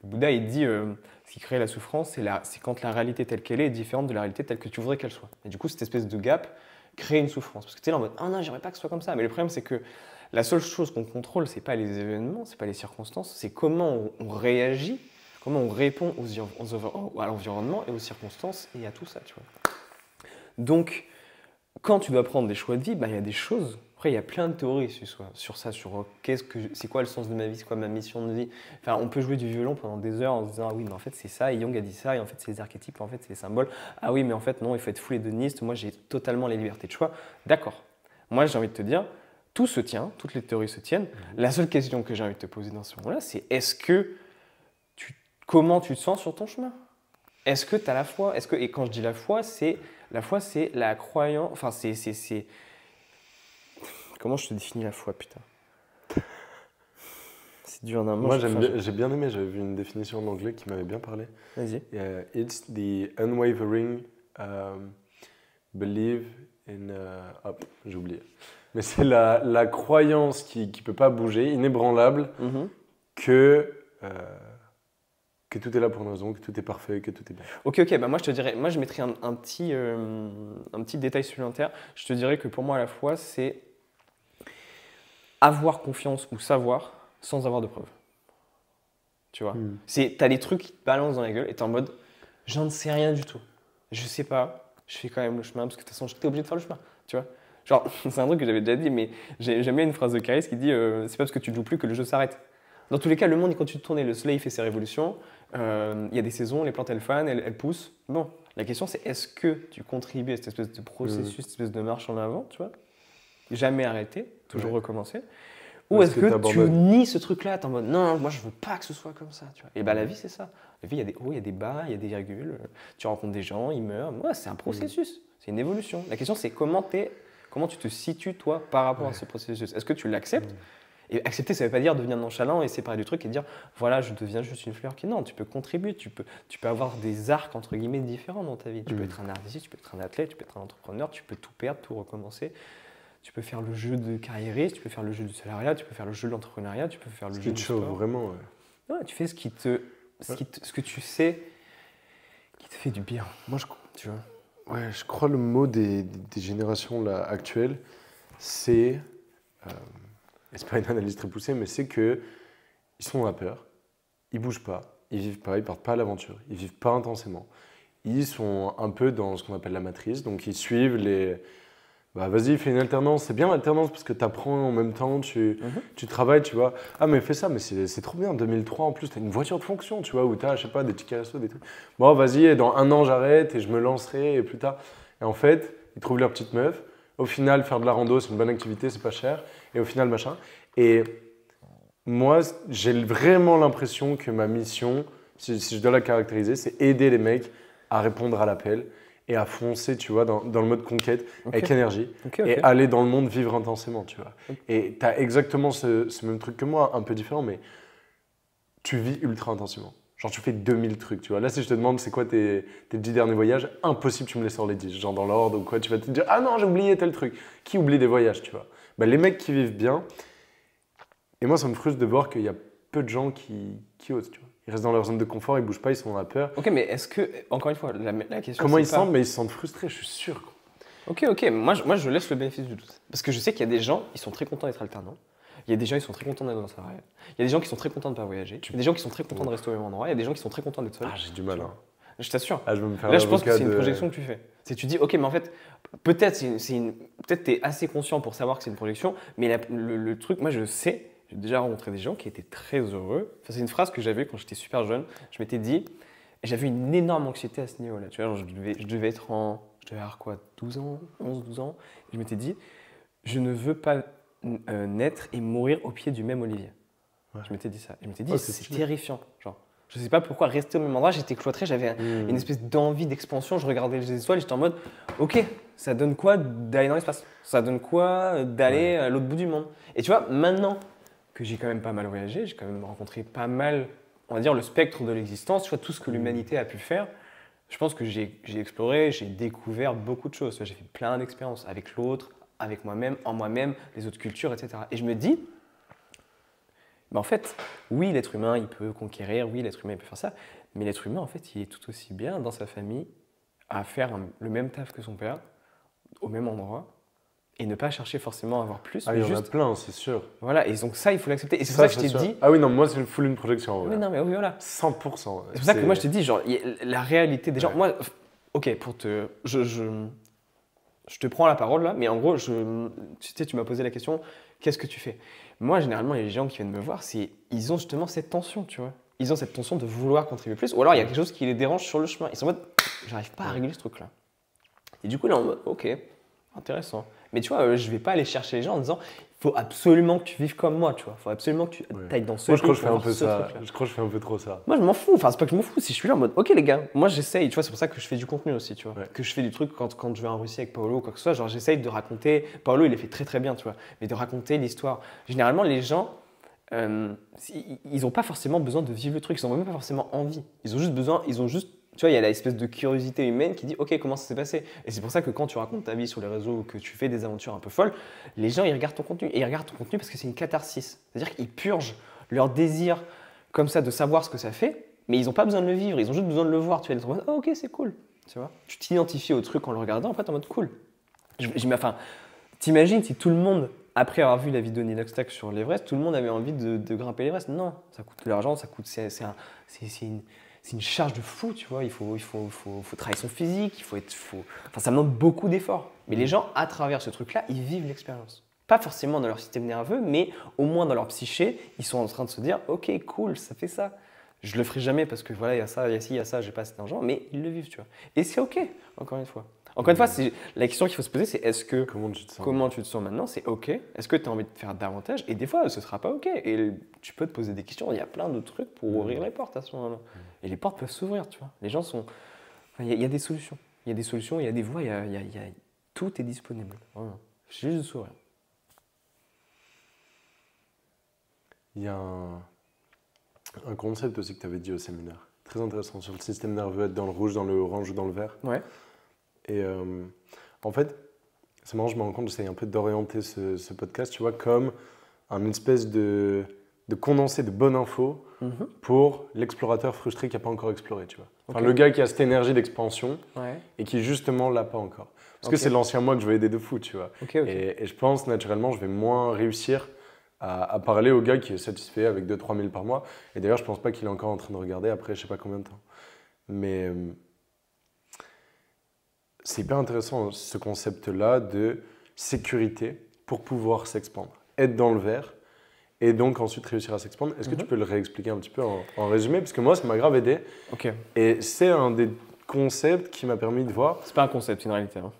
Le Bouddha, il dit ce qui crée la souffrance, c'est quand la réalité telle qu'elle est différente de la réalité telle que tu voudrais qu'elle soit. Et du coup, cette espèce de gap crée une souffrance. Parce que tu es là en mode « Oh non, j'aimerais pas que ce soit comme ça ». Mais le problème, c'est que la seule chose qu'on contrôle, c'est pas les événements, c'est pas les circonstances, c'est comment on réagit, comment on répond à l'environnement et aux circonstances et à tout ça, tu vois. Donc, quand tu dois prendre des choix de vie, il y a des choses. Après, il y a plein de théories sur ça, sur c'est quoi le sens de ma vie, c'est quoi ma mission de vie. Enfin, on peut jouer du violon pendant des heures en se disant ah oui, mais en fait c'est ça, et Jung a dit ça, et en fait c'est les archétypes, en fait c'est les symboles. Ah oui, mais en fait non, il faut être full hédoniste. Moi, j'ai totalement les libertés de choix. D'accord. Moi, j'ai envie de te dire, tout se tient, toutes les théories se tiennent. La seule question que j'ai envie de te poser dans ce moment-là, c'est comment tu te sens sur ton chemin? Est-ce que tu as la foi? Et quand je dis la foi, c'est la croyance. Enfin, c'est. Comment je te définis la foi, putain? C'est dur d'un mot. Moi, j'ai bien aimé, j'avais vu une définition en anglais qui m'avait bien parlé. Vas-y. It's the unwavering belief in... hop, j'ai oublié. Mais c'est la croyance qui ne peut pas bouger, inébranlable, que tout est là pour une raison, que tout est parfait, que tout est bien. Ok, moi je te dirais, moi je mettrais un petit détail supplémentaire. Je te dirais que pour moi, la foi, c'est avoir confiance ou savoir sans avoir de preuves. Tu vois, t'as des trucs qui te balancent dans la gueule et t'es en mode, j'en sais rien du tout. Je sais pas, je fais quand même le chemin parce que de toute façon, j'étais obligé de faire le chemin. Tu vois, genre, c'est un truc que j'avais déjà dit, mais j'aime bien une phrase de Caris qui dit c'est pas parce que tu ne joues plus que le jeu s'arrête. Dans tous les cas, le monde il continue de tourner, le soleil fait ses révolutions, il y a des saisons, les plantes elles fanent, elles poussent. Bon, la question c'est est-ce que tu contribues à cette espèce de processus, cette espèce de marche en avant, tu vois, jamais arrêter, toujours recommencer, ou est-ce que tu nies ce truc-là, t'es en mode non, moi je veux pas que ce soit comme ça, tu vois. Et la vie c'est ça. La vie il y a des hauts, il y a des bas, il y a des virgules, tu rencontres des gens, ils meurent. Ouais, c'est un processus, c'est une évolution. La question c'est comment tu te situes toi par rapport à ce processus. Est-ce que tu l'acceptes? Et accepter, ça ne veut pas dire devenir nonchalant et séparer du truc et dire voilà, je deviens juste une fleur. Non, tu peux contribuer, tu peux avoir des arcs entre guillemets différents dans ta vie. Tu peux être un artiste, tu peux être un athlète, tu peux être un entrepreneur, tu peux tout perdre, tout recommencer. Tu peux faire le jeu de carriériste, tu peux faire le jeu du salariat, tu peux faire le jeu de l'entrepreneuriat, tu peux faire le jeu du sport. Vraiment, ouais, tu fais ce que tu sais qui te fait du bien. Moi, tu vois. Ouais, je crois le mot des générations là, actuelles, c'est... c'est pas une analyse très poussée, mais c'est qu'ils sont dans la peur, ils bougent pas, ils vivent pas, ils partent pas à l'aventure, ils vivent pas intensément. Ils sont un peu dans ce qu'on appelle la matrice, donc ils suivent les... Bah vas-y, fais une alternance, c'est bien l'alternance parce que tu apprends en même temps, tu travailles, tu vois. Ah mais fais ça, mais c'est trop bien, 2003 en plus, tu as une voiture de fonction, tu vois, où tu as, je sais pas, des tickets resto, des trucs. Bon vas-y, et dans 1 an j'arrête et je me lancerai et plus tard. Et en fait, ils trouvent leur petite meuf. Au final, faire de la rando, c'est une bonne activité, c'est pas cher. Et au final, machin. Et moi, j'ai vraiment l'impression que ma mission, si je dois la caractériser, c'est aider les mecs à répondre à l'appel et à foncer, tu vois, dans le mode conquête, avec énergie, et aller dans le monde vivre intensément, tu vois. Et tu as exactement ce même truc que moi, un peu différent, mais tu vis ultra intensément. Genre, tu fais 2000 trucs, tu vois. Là, si je te demande c'est quoi tes 10 derniers voyages, impossible tu me les sors les 10, genre dans l'ordre ou quoi. Tu vas te dire, ah non, j'ai oublié tel truc. Qui oublie des voyages, tu vois. Bah, les mecs qui vivent bien, et moi, ça me frustre de voir qu'il y a peu de gens qui osent, tu vois. Ils restent dans leur zone de confort, ils bougent pas, ils sont dans la peur. Ok, mais est-ce que, encore une fois, la question comment ils se sentent? Mais ils se sentent frustrés, je suis sûr. Ok. Moi, je laisse le bénéfice du doute. Parce que je sais qu'il y a des gens, ils sont très contents d'être alternants. Il y a des gens qui sont très contents d'être dans le salariat. Il y a des gens qui sont très contents de ne pas voyager. Il y a des gens qui sont très contents de rester au même endroit. Il y a des gens qui sont très contents d'être seuls. Ah, j'ai du mal. Hein. Je t'assure. Ah, je vais me faire Là, je pense que l'avocat c'est une de- projection que tu fais. C'est tu dis, ok, mais en fait, peut-être peut-être tu es assez conscient pour savoir que c'est une projection, mais le truc, moi, je sais, j'ai déjà rencontré des gens qui étaient très heureux. Enfin, c'est une phrase que j'avais quand j'étais super jeune. Je m'étais dit, j'avais une énorme anxiété à ce niveau-là. Tu vois, genre, je devais avoir quoi, 12 ans, 11, 12 ans. Et je m'étais dit, je ne veux pas naître et mourir au pied du même olivier. Ouais. Je m'étais dit ça. Et je m'étais dit, Oh, c'est c'est stylé. terrifiant. Genre, je ne sais pas pourquoi rester au même endroit, j'étais cloîtré, j'avais une espèce d'envie d'expansion. Je regardais les étoiles et j'étais en mode, ok, ça donne quoi d'aller dans l'espace? Ça donne quoi d'aller à l'autre bout du monde? Et tu vois, maintenant que j'ai quand même pas mal voyagé, j'ai quand même rencontré pas mal, on va dire, le spectre de l'existence, tu vois, tout ce que l'humanité a pu faire. Je pense que j'ai exploré, j'ai découvert beaucoup de choses. Tu vois, j'ai fait plein d'expériences avec l'autre, avec moi-même, en moi-même, les autres cultures, etc. Et je me dis, bah en fait, oui, l'être humain, il peut conquérir, oui, l'être humain, il peut faire ça, mais l'être humain, en fait, il est tout aussi bien dans sa famille à faire le même taf que son père, au même endroit, et ne pas chercher forcément à avoir plus, Ah, mais il y en a juste, plein, c'est sûr. voilà, et donc ça, il faut l'accepter. Et c'est pour ça que je c'est t'ai sûr. dit, Ah oui, non, moi, c'est full une projection. en mais vrai. non, mais oui, voilà. 100%. C'est pour ça que moi, je t'ai dit, genre, la réalité des gens, Ouais. moi, ok, je te prends la parole là, mais en gros, tu sais, tu m'as posé la question, qu'est-ce que tu fais? Moi, généralement, les gens qui viennent me voir, ils ont justement cette tension, tu vois. Ils ont cette tension de vouloir contribuer plus, ou alors il y a quelque chose qui les dérange sur le chemin. Ils sont en mode, j'arrive pas à régler ce truc-là. Et du coup, là, en mode, ok, intéressant. Mais tu vois, je vais pas aller chercher les gens en disant, il faut absolument que tu vives comme moi, tu vois. Il faut absolument que tu ailles dans ce Moi, je crois pays que je fais pour un avoir peu ce ça. truc-là. Je crois que je fais un peu trop ça. Moi, je m'en fous. Enfin, c'est pas que je m'en fous. Si je suis là en mode, ok, les gars, moi, j'essaye. Tu vois, c'est pour ça que je fais du contenu aussi, tu vois. Ouais. Que je fais du truc quand je vais en Russie avec Paolo ou quoi que ce soit. Genre, j'essaye de raconter. Paolo, il les fait très, très bien, tu vois. Mais de raconter l'histoire. Généralement, les gens, ils n'ont pas forcément besoin de vivre le truc. Ils n'ont même pas forcément envie. Ils ont juste, tu vois, il y a l'espèce de curiosité humaine qui dit, ok, comment ça s'est passé? Et c'est pour ça que quand tu racontes ta vie sur les réseaux ou que tu fais des aventures un peu folles, les gens, ils regardent ton contenu. Et ils regardent ton contenu parce que c'est une catharsis. C'est-à-dire qu'ils purgent leur désir comme ça de savoir ce que ça fait, mais ils n'ont pas besoin de le vivre, ils ont juste besoin de le voir. Tu vas être en mode, oh, ok, c'est cool. Tu vois, tu t'identifies au truc en le regardant, en fait, en mode cool. Enfin, t'imagines si tout le monde, après avoir vu la vidéo d'Inoxtag sur l'Everest, tout le monde avait envie de grimper l'Everest? Non, ça coûte de l'argent, c'est une charge de fou, tu vois. Il faut travailler son physique, enfin, ça demande beaucoup d'efforts. Mais les gens, à travers ce truc-là, ils vivent l'expérience. Pas forcément dans leur système nerveux, mais au moins dans leur psyché, ils sont en train de se dire, ok, cool, ça fait ça. Je le ferai jamais parce que voilà, il y a ça, il y a ci, il y a ça, j'ai pas assez d'argent, mais ils le vivent, tu vois. Et c'est ok, encore une fois. Encore une fois, la question qu'il faut se poser, c'est Comment tu te sens? comment tu te sens maintenant? C'est ok. Est-ce que tu as envie de faire davantage? Et des fois, ce sera pas ok. Et tu peux te poser des questions. Il y a plein de trucs pour ouvrir les portes à ce moment-là. Et les portes peuvent s'ouvrir, tu vois. Les gens sont. Enfin, il y a des solutions. Il y a des solutions, il y a des voies, tout est disponible. Vraiment. C'est juste de s'ouvrir. Il y a un concept aussi que tu avais dit au séminaire. Très intéressant sur le système nerveux, être dans le rouge, dans le orange ou dans le vert. Ouais. Et en fait, c'est marrant, je me rends compte, j'essaye un peu d'orienter ce podcast, tu vois, comme un espèce de condensé de bonnes infos pour l'explorateur frustré qui n'a pas encore exploré, tu vois. Enfin, Ok. le gars qui a cette énergie d'expansion Ouais. et qui justement l'a pas encore. Parce Ok. que c'est l'ancien moi que je veux aider de fou, tu vois. Ok. Et je pense naturellement, je vais moins réussir à parler au gars qui est satisfait avec 2-3 000 par mois. Et d'ailleurs, je pense pas qu'il est encore en train de regarder après je sais pas combien de temps. Mais c'est hyper intéressant ce concept-là de sécurité pour pouvoir s'expandre. Être dans le vert et donc ensuite réussir à s'expandre. Est-ce que tu peux le réexpliquer un petit peu en résumé? Parce que moi, ça m'a grave aidé. Ok. Et c'est un des concepts qui m'a permis de voir. C'est pas un concept, c'est une réalité. Hein.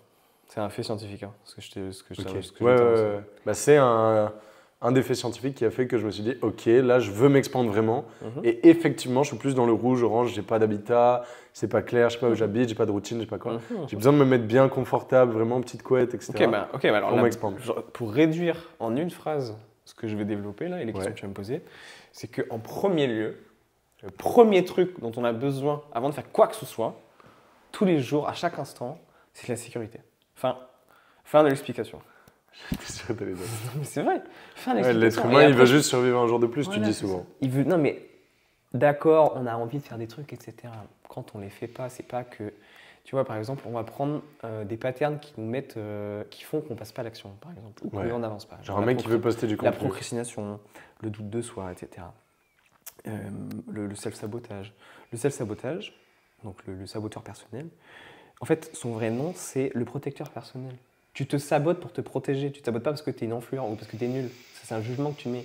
C'est un fait scientifique. Hein, ce que je Ok. ce que Ouais, je t'ai ouais, annoncé. ouais. Bah, c'est un des faits scientifiques qui a fait que je me suis dit, ok, là, je veux m'expandre vraiment. Et effectivement, je suis plus dans le rouge, orange, j'ai pas d'habitat, c'est pas clair, je sais pas où j'habite, j'ai pas de routine, je sais pas quoi. J'ai besoin de me mettre bien confortable, vraiment petite couette, etc. Ok, bah alors Pour là, m'expandre. pour réduire en une phrase ce que je vais développer là et les questions Ouais. que tu vas me poser, c'est qu'en premier lieu, le premier truc dont on a besoin avant de faire quoi que ce soit, tous les jours, à chaque instant, c'est la sécurité. Fin de l'explication. J'étais sûr que t'allais dire. Non, mais c'est vrai. Fin de Ouais, l'explication. l'être Et humain, il après, veut juste survivre un jour de plus, tu voilà, dis c'est souvent. ça. Il veut, non mais d'accord, on a envie de faire des trucs, etc. Quand on les fait pas, c'est pas que Tu vois, par exemple, on va prendre des patterns qui nous mettent, qui font qu'on passe pas à l'action, par exemple, ou qu'on n'avance pas. Genre un mec qui veut poster du contenu. La procrastination, le doute de soi, etc. Le self-sabotage. Le self-sabotage, donc le saboteur personnel, en fait, son vrai nom, c'est le protecteur personnel. Tu te sabotes pour te protéger. Tu ne te sabotes pas parce que tu es une enflure ou parce que tu es nul. C'est un jugement que tu mets.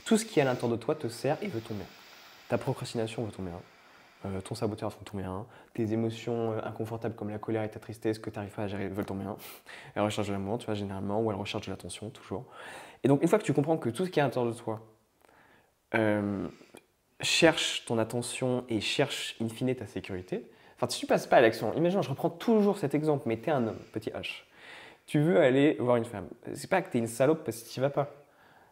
Tout ce qui est à l'intérieur de toi te sert et veut ton bien. Ta procrastination veut ton bien. Ton saboteur veut ton bien. Tes émotions inconfortables comme la colère et ta tristesse que tu n'arrives pas à gérer veulent ton bien. Elle recherche de l'amour, tu vois, généralement, ou elle recherche de l'attention, toujours. Et donc, une fois que tu comprends que tout ce qui est à l'intérieur de toi cherche ton attention et cherche in fine ta sécurité, enfin, si tu passes pas à l'action, imagine, je reprends toujours cet exemple, mais tu es un homme, petit h. Tu veux aller voir une femme. C'est pas que tu es une salope parce que tu n'y vas pas.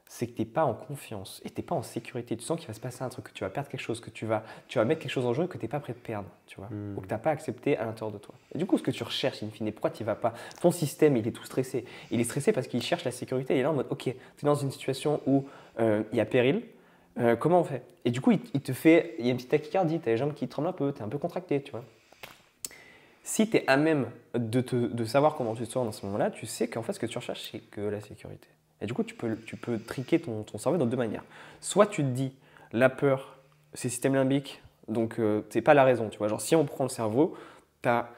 C'est que tu n'es pas en confiance et tu n'es pas en sécurité. Tu sens qu'il va se passer un truc, que tu vas perdre quelque chose, que tu vas mettre quelque chose en jeu que tu n'es pas prêt de perdre, tu vois, ou que tu n'as pas accepté à l'intérieur de toi. Et du coup, ce que tu recherches, in fine, pourquoi tu n'y vas pas? Ton système, il est tout stressé. Il est stressé parce qu'il cherche la sécurité. Il est là en mode, ok, tu es dans une situation où il y a péril, comment on fait? Et du coup, il y a une petite tachycardie, tu as les jambes qui tremblent un peu, tu es un peu contracté, tu vois. Si tu es à même de savoir comment tu te sens dans ce moment-là, tu sais qu'en fait, ce que tu recherches, c'est que la sécurité. Et du coup, tu peux triquer ton cerveau dans deux manières. Soit tu te dis, la peur, c'est système limbique, donc c'est pas la raison. Tu vois. Genre, si on prend le cerveau, tu as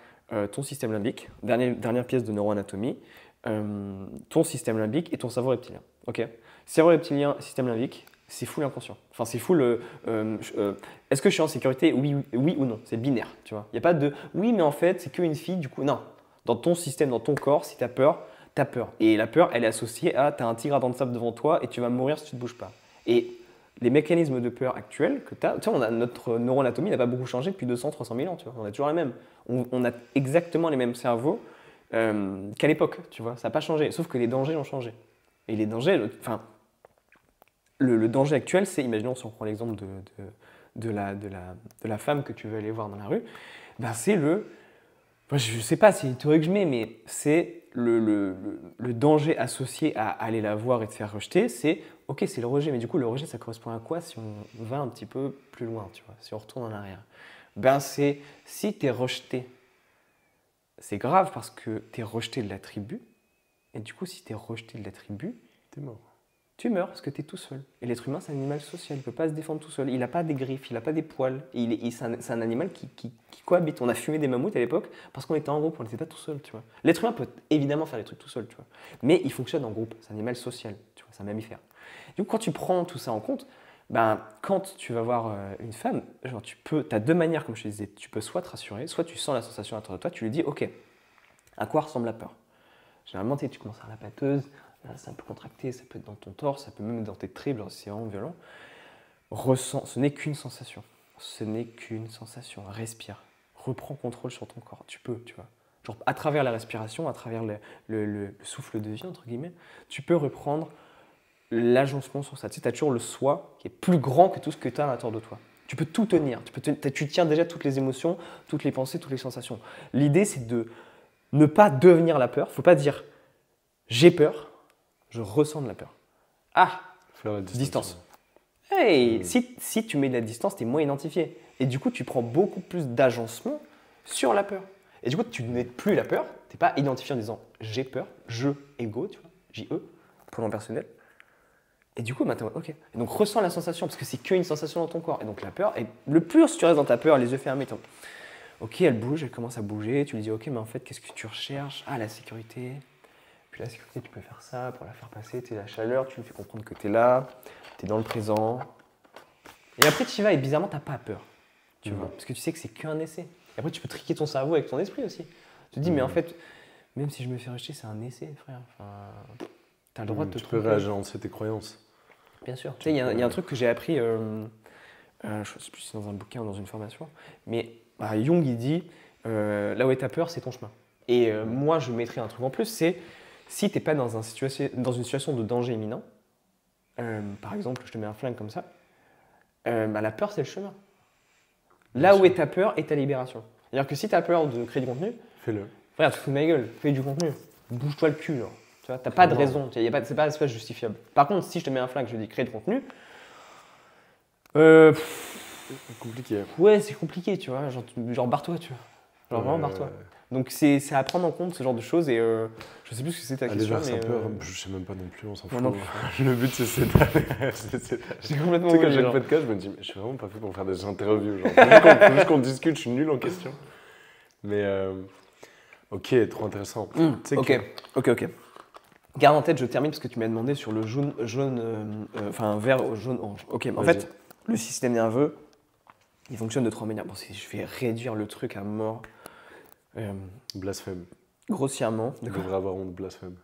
ton système limbique, dernière pièce de neuroanatomie, ton système limbique et ton cerveau reptilien. Okay, cerveau reptilien, système limbique, c'est full inconscient. Enfin, c'est full. Est-ce que je suis en sécurité? Oui ou non. C'est binaire, tu vois. Il n'y a pas de oui, mais en fait, c'est qu'une fille, du coup. Non. Dans ton système, dans ton corps, si tu as peur, tu as peur. Et la peur, elle est associée à tu as un tigre à dents de sable devant toi et tu vas mourir si tu ne te bouges pas. Et les mécanismes de peur actuels que tu as, tu sais, notre neuroanatomie n'a pas beaucoup changé depuis 200, 300 000 ans, tu vois. On a toujours les mêmes. On a exactement les mêmes cerveaux qu'à l'époque, tu vois. Ça n'a pas changé. Sauf que les dangers ont changé. Et les dangers, enfin. Le danger actuel, c'est, imaginons si on prend l'exemple de la femme que tu veux aller voir dans la rue, ben c'est je ne sais pas, c'est une théorie que je mets, mais c'est le danger associé à aller la voir et te faire rejeter, c'est, ok, c'est le rejet, mais du coup, le rejet, ça correspond à quoi si on va un petit peu plus loin, tu vois, si on retourne en arrière? Ben c'est, si tu es rejeté, c'est grave parce que tu es rejeté de la tribu, et du coup, si tu es rejeté de la tribu, t'es mort. Tu meurs parce que tu es tout seul. Et l'être humain, c'est un animal social. Il ne peut pas se défendre tout seul. Il n'a pas des griffes, il n'a pas des poils. C'est un animal qui cohabite. On a fumé des mammouths à l'époque parce qu'on était en groupe, on n'était pas tout seul. Tu vois. L'être humain peut évidemment faire des trucs tout seul. Tu vois. Mais il fonctionne en groupe. C'est un animal social. Tu vois. C'est un mammifère. Du coup, quand tu prends tout ça en compte, ben, quand tu vas voir une femme, genre, tu as deux manières, comme je te disais. Tu peux soit te rassurer, soit tu sens la sensation à l'intérieur de toi. Tu lui dis, ok, à quoi ressemble la peur? Généralement, tu commences à la pâteuse. C'est un peu contracté, ça peut être dans ton torse, ça peut même être dans tes tripes, c'est vraiment violent. Ressens, ce n'est qu'une sensation. Ce n'est qu'une sensation. Respire. Reprends contrôle sur ton corps. Tu peux, tu vois. Genre, à travers la respiration, à travers le souffle de vie, entre guillemets, tu peux reprendre l'agencement sur ça. Tu sais, tu as toujours le soi qui est plus grand que tout ce que tu as à l'intérieur de toi. Tu peux tout tenir. Tu tiens déjà toutes les émotions, toutes les pensées, toutes les sensations. L'idée, c'est de ne pas devenir la peur. Il ne faut pas dire « j'ai peur ». Je ressens de la peur. Ah, faire la distance. Hey, si tu mets de la distance, tu es moins identifié. Et du coup, tu prends beaucoup plus d'agencement sur la peur. Et du coup, tu n'es plus la peur. Tu n'es pas identifié en disant j'ai peur, je, ego, tu vois, J-E, pronom personnel. Et du coup, maintenant, ok. Et donc, ressens la sensation, parce que c'est qu'une sensation dans ton corps. Et donc, la peur, et le plus si tu restes dans ta peur, les yeux fermés, ok, elle bouge, elle commence à bouger. Tu lui dis, ok, mais en fait, qu'est-ce que tu recherches? Ah, la sécurité. Puis la sécurité, tu peux faire ça pour la faire passer, tu es la chaleur, tu lui fais comprendre que tu es là, tu es dans le présent. Et après, tu y vas et bizarrement, tu n'as pas peur. Tu vois, parce que tu sais que c'est qu'un essai. Et après, tu peux triquer ton cerveau avec ton esprit aussi. Tu te dis, mais en fait, même si je me fais rejeter, c'est un essai, frère. Enfin, tu as le droit de te tromper. Tu peux réagencer tes croyances. Bien sûr. Tu sais, il y a un truc que j'ai appris, je ne sais plus si c'est dans un bouquin ou dans une formation, mais Jung, il dit, là où est ta peur, c'est ton chemin. Et moi, je mettrais un truc en plus, c'est si tu n'es pas dans une situation de danger imminent, par exemple, je te mets un flingue comme ça, la peur, c'est le chemin. Là où est ta peur est ta libération. C'est-à-dire que si tu as peur de créer du contenu, fais-le. Regarde, tu te fous de ma gueule, fais du contenu. Bouge-toi le cul. Genre. Tu n'as pas de raison, c'est pas justifiable. Par contre, si je te mets un flingue, je te dis créer du contenu, c'est compliqué. Ouais, c'est compliqué, tu vois. Genre barre-toi, tu vois. Genre vraiment barre-toi. Donc c'est à prendre en compte ce genre de choses et je sais plus ce que c'est ta Les question. verts, c'est Mais un peu. Je sais même pas non plus, on s'en fout. non Le but, c'est s'étaler. j'ai complètement Tu sais, quand oublié, j'ai le genre. podcast, je me dis, mais je suis vraiment pas fait pour faire des interviews. Genre, faut juste qu'on discute, je suis nul en question. Mais ok, trop intéressant. Tu sais Ok. Garde en tête, je termine parce que tu m'as demandé sur le enfin vert, jaune, orange. Ok, en Vas-y. fait, le système nerveux, il fonctionne de 3 manières. Bon, si je vais réduire le truc à mort Blasphème. grossièrement. Tu devrais avoir honte, blasphème.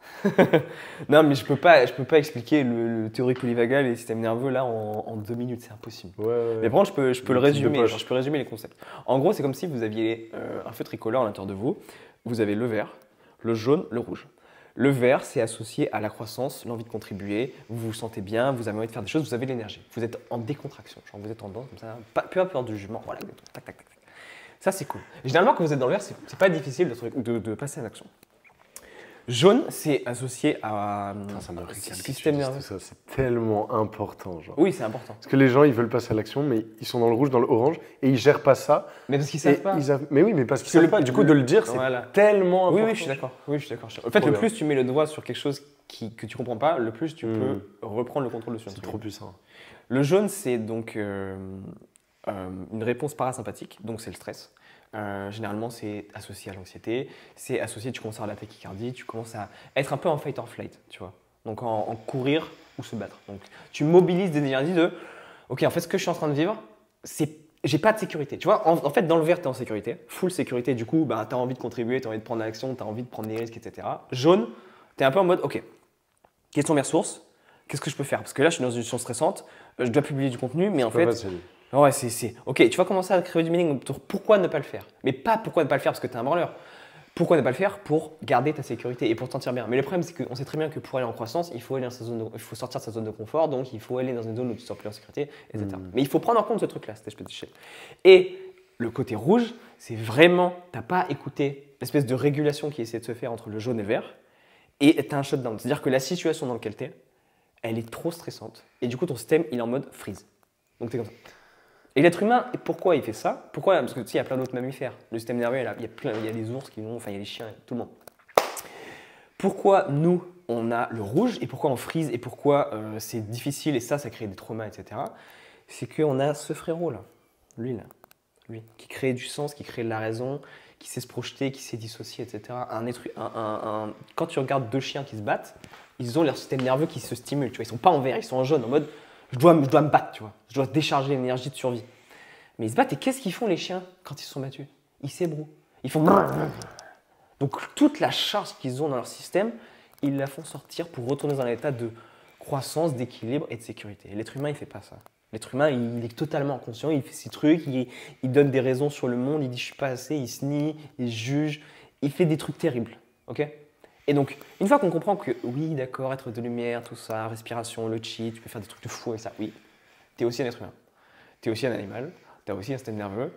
Non, mais je peux pas expliquer le théorie polyvagale et le système nerveux là en 2 minutes, c'est impossible. Ouais. Mais par contre, je peux le Une petite de résumer, poche. genre, je peux résumer les concepts. En gros, c'est comme si vous aviez un feu tricolore à l'intérieur de vous. Vous avez le vert, le jaune, le rouge. Le vert, c'est associé à la croissance, l'envie de contribuer, vous vous sentez bien, vous avez envie de faire des choses, vous avez de l'énergie. Vous êtes en décontraction, genre vous êtes en danse comme ça, peu à peur du jugement, voilà, tac. Ça, c'est cool. Et généralement, quand vous êtes dans le vert, c'est pas difficile de passer à l'action. Jaune, c'est associé à Ça me un ricane que système tu dises nerveux. tout ça, c'est tellement important. Genre. Oui, c'est important. Parce que les gens, ils veulent passer à l'action, mais ils sont dans le rouge, dans le orange, et ils gèrent pas ça. Mais parce qu'ils Et savent pas. Mais oui, mais parce qu'ils Parce que savent pas. Du coup, de le dire, c'est Voilà. tellement Oui, important. je suis d'accord. En fait, Trop le bien. plus tu mets le doigt sur quelque chose que tu comprends pas, le plus tu peux reprendre le contrôle dessus. C'est trop puissant. Le jaune, c'est donc une réponse parasympathique, donc c'est le stress. Généralement, c'est associé à l'anxiété, c'est associé, tu commences à avoir la tachycardie, tu commences à être un peu en fight or flight, tu vois. Donc en courir ou se battre. Donc tu mobilises des énergies de, ok, en fait, ce que je suis en train de vivre, j'ai pas de sécurité. Tu vois, en fait, dans le vert, tu es en sécurité, full sécurité, du coup, bah, tu as envie de contribuer, tu as envie de prendre l'action, tu as envie de prendre des risques, etc. Jaune, tu es un peu en mode, ok, quelles sont mes ressources? Qu'est-ce que je peux faire? Parce que là, je suis dans une situation stressante, je dois publier du contenu, mais en fait, ouais, c'est. Ok, tu vas commencer à créer du meaning autour. Pourquoi ne pas le faire? Mais pas pourquoi ne pas le faire parce que tu es un branleur. Pourquoi ne pas le faire? Pour garder ta sécurité et pour te sentir bien. Mais le problème, c'est qu'on sait très bien que pour aller en croissance, il faut sortir de sa zone de confort, donc il faut aller dans une zone où tu te sens plus en sécurité, etc. Mais il faut prendre en compte ce truc-là, cette espèce de shit. Et le côté rouge, c'est vraiment, tu n'as pas écouté l'espèce de régulation qui essaie de se faire entre le jaune et le vert, et tu as un shutdown. C'est-à-dire que la situation dans laquelle tu es, elle est trop stressante. Et du coup, ton système, il est en mode freeze. Donc tu es comme ça. Et l'être humain, pourquoi il fait ça? Pourquoi? Parce que tu sais, il y a plein d'autres mammifères. Le système nerveux, il y a des ours qui l'ont, enfin il y a les chiens, tout le monde. Pourquoi nous, on a le rouge et pourquoi on freeze et pourquoi c'est difficile et ça crée des traumas, etc. C'est qu'on a ce frérot-là, lui, qui crée du sens, qui crée de la raison, qui sait se projeter, qui sait dissocier, etc. Quand tu regardes deux chiens qui se battent, ils ont leur système nerveux qui se stimule. Tu vois, ils sont pas en vert, ils sont en jaune, en mode je dois me battre, tu vois. Je dois décharger l'énergie de survie. Mais ils se battent et qu'est-ce qu'ils font les chiens quand ils se sont battus? Ils s'ébrouent. Ils font. Donc toute la charge qu'ils ont dans leur système, ils la font sortir pour retourner dans un état de croissance, d'équilibre et de sécurité. Et l'être humain, il fait pas ça. L'être humain, il est totalement inconscient, il fait ses trucs, il donne des raisons sur le monde, il dit je suis pas assez, il se nie, il juge, il fait des trucs terribles. Ok? Et donc, une fois qu'on comprend que oui, d'accord, être de lumière, tout ça, respiration, le chi, tu peux faire des trucs de fou avec ça, oui, tu es aussi un être humain. Tu es aussi un animal, tu as aussi un système nerveux,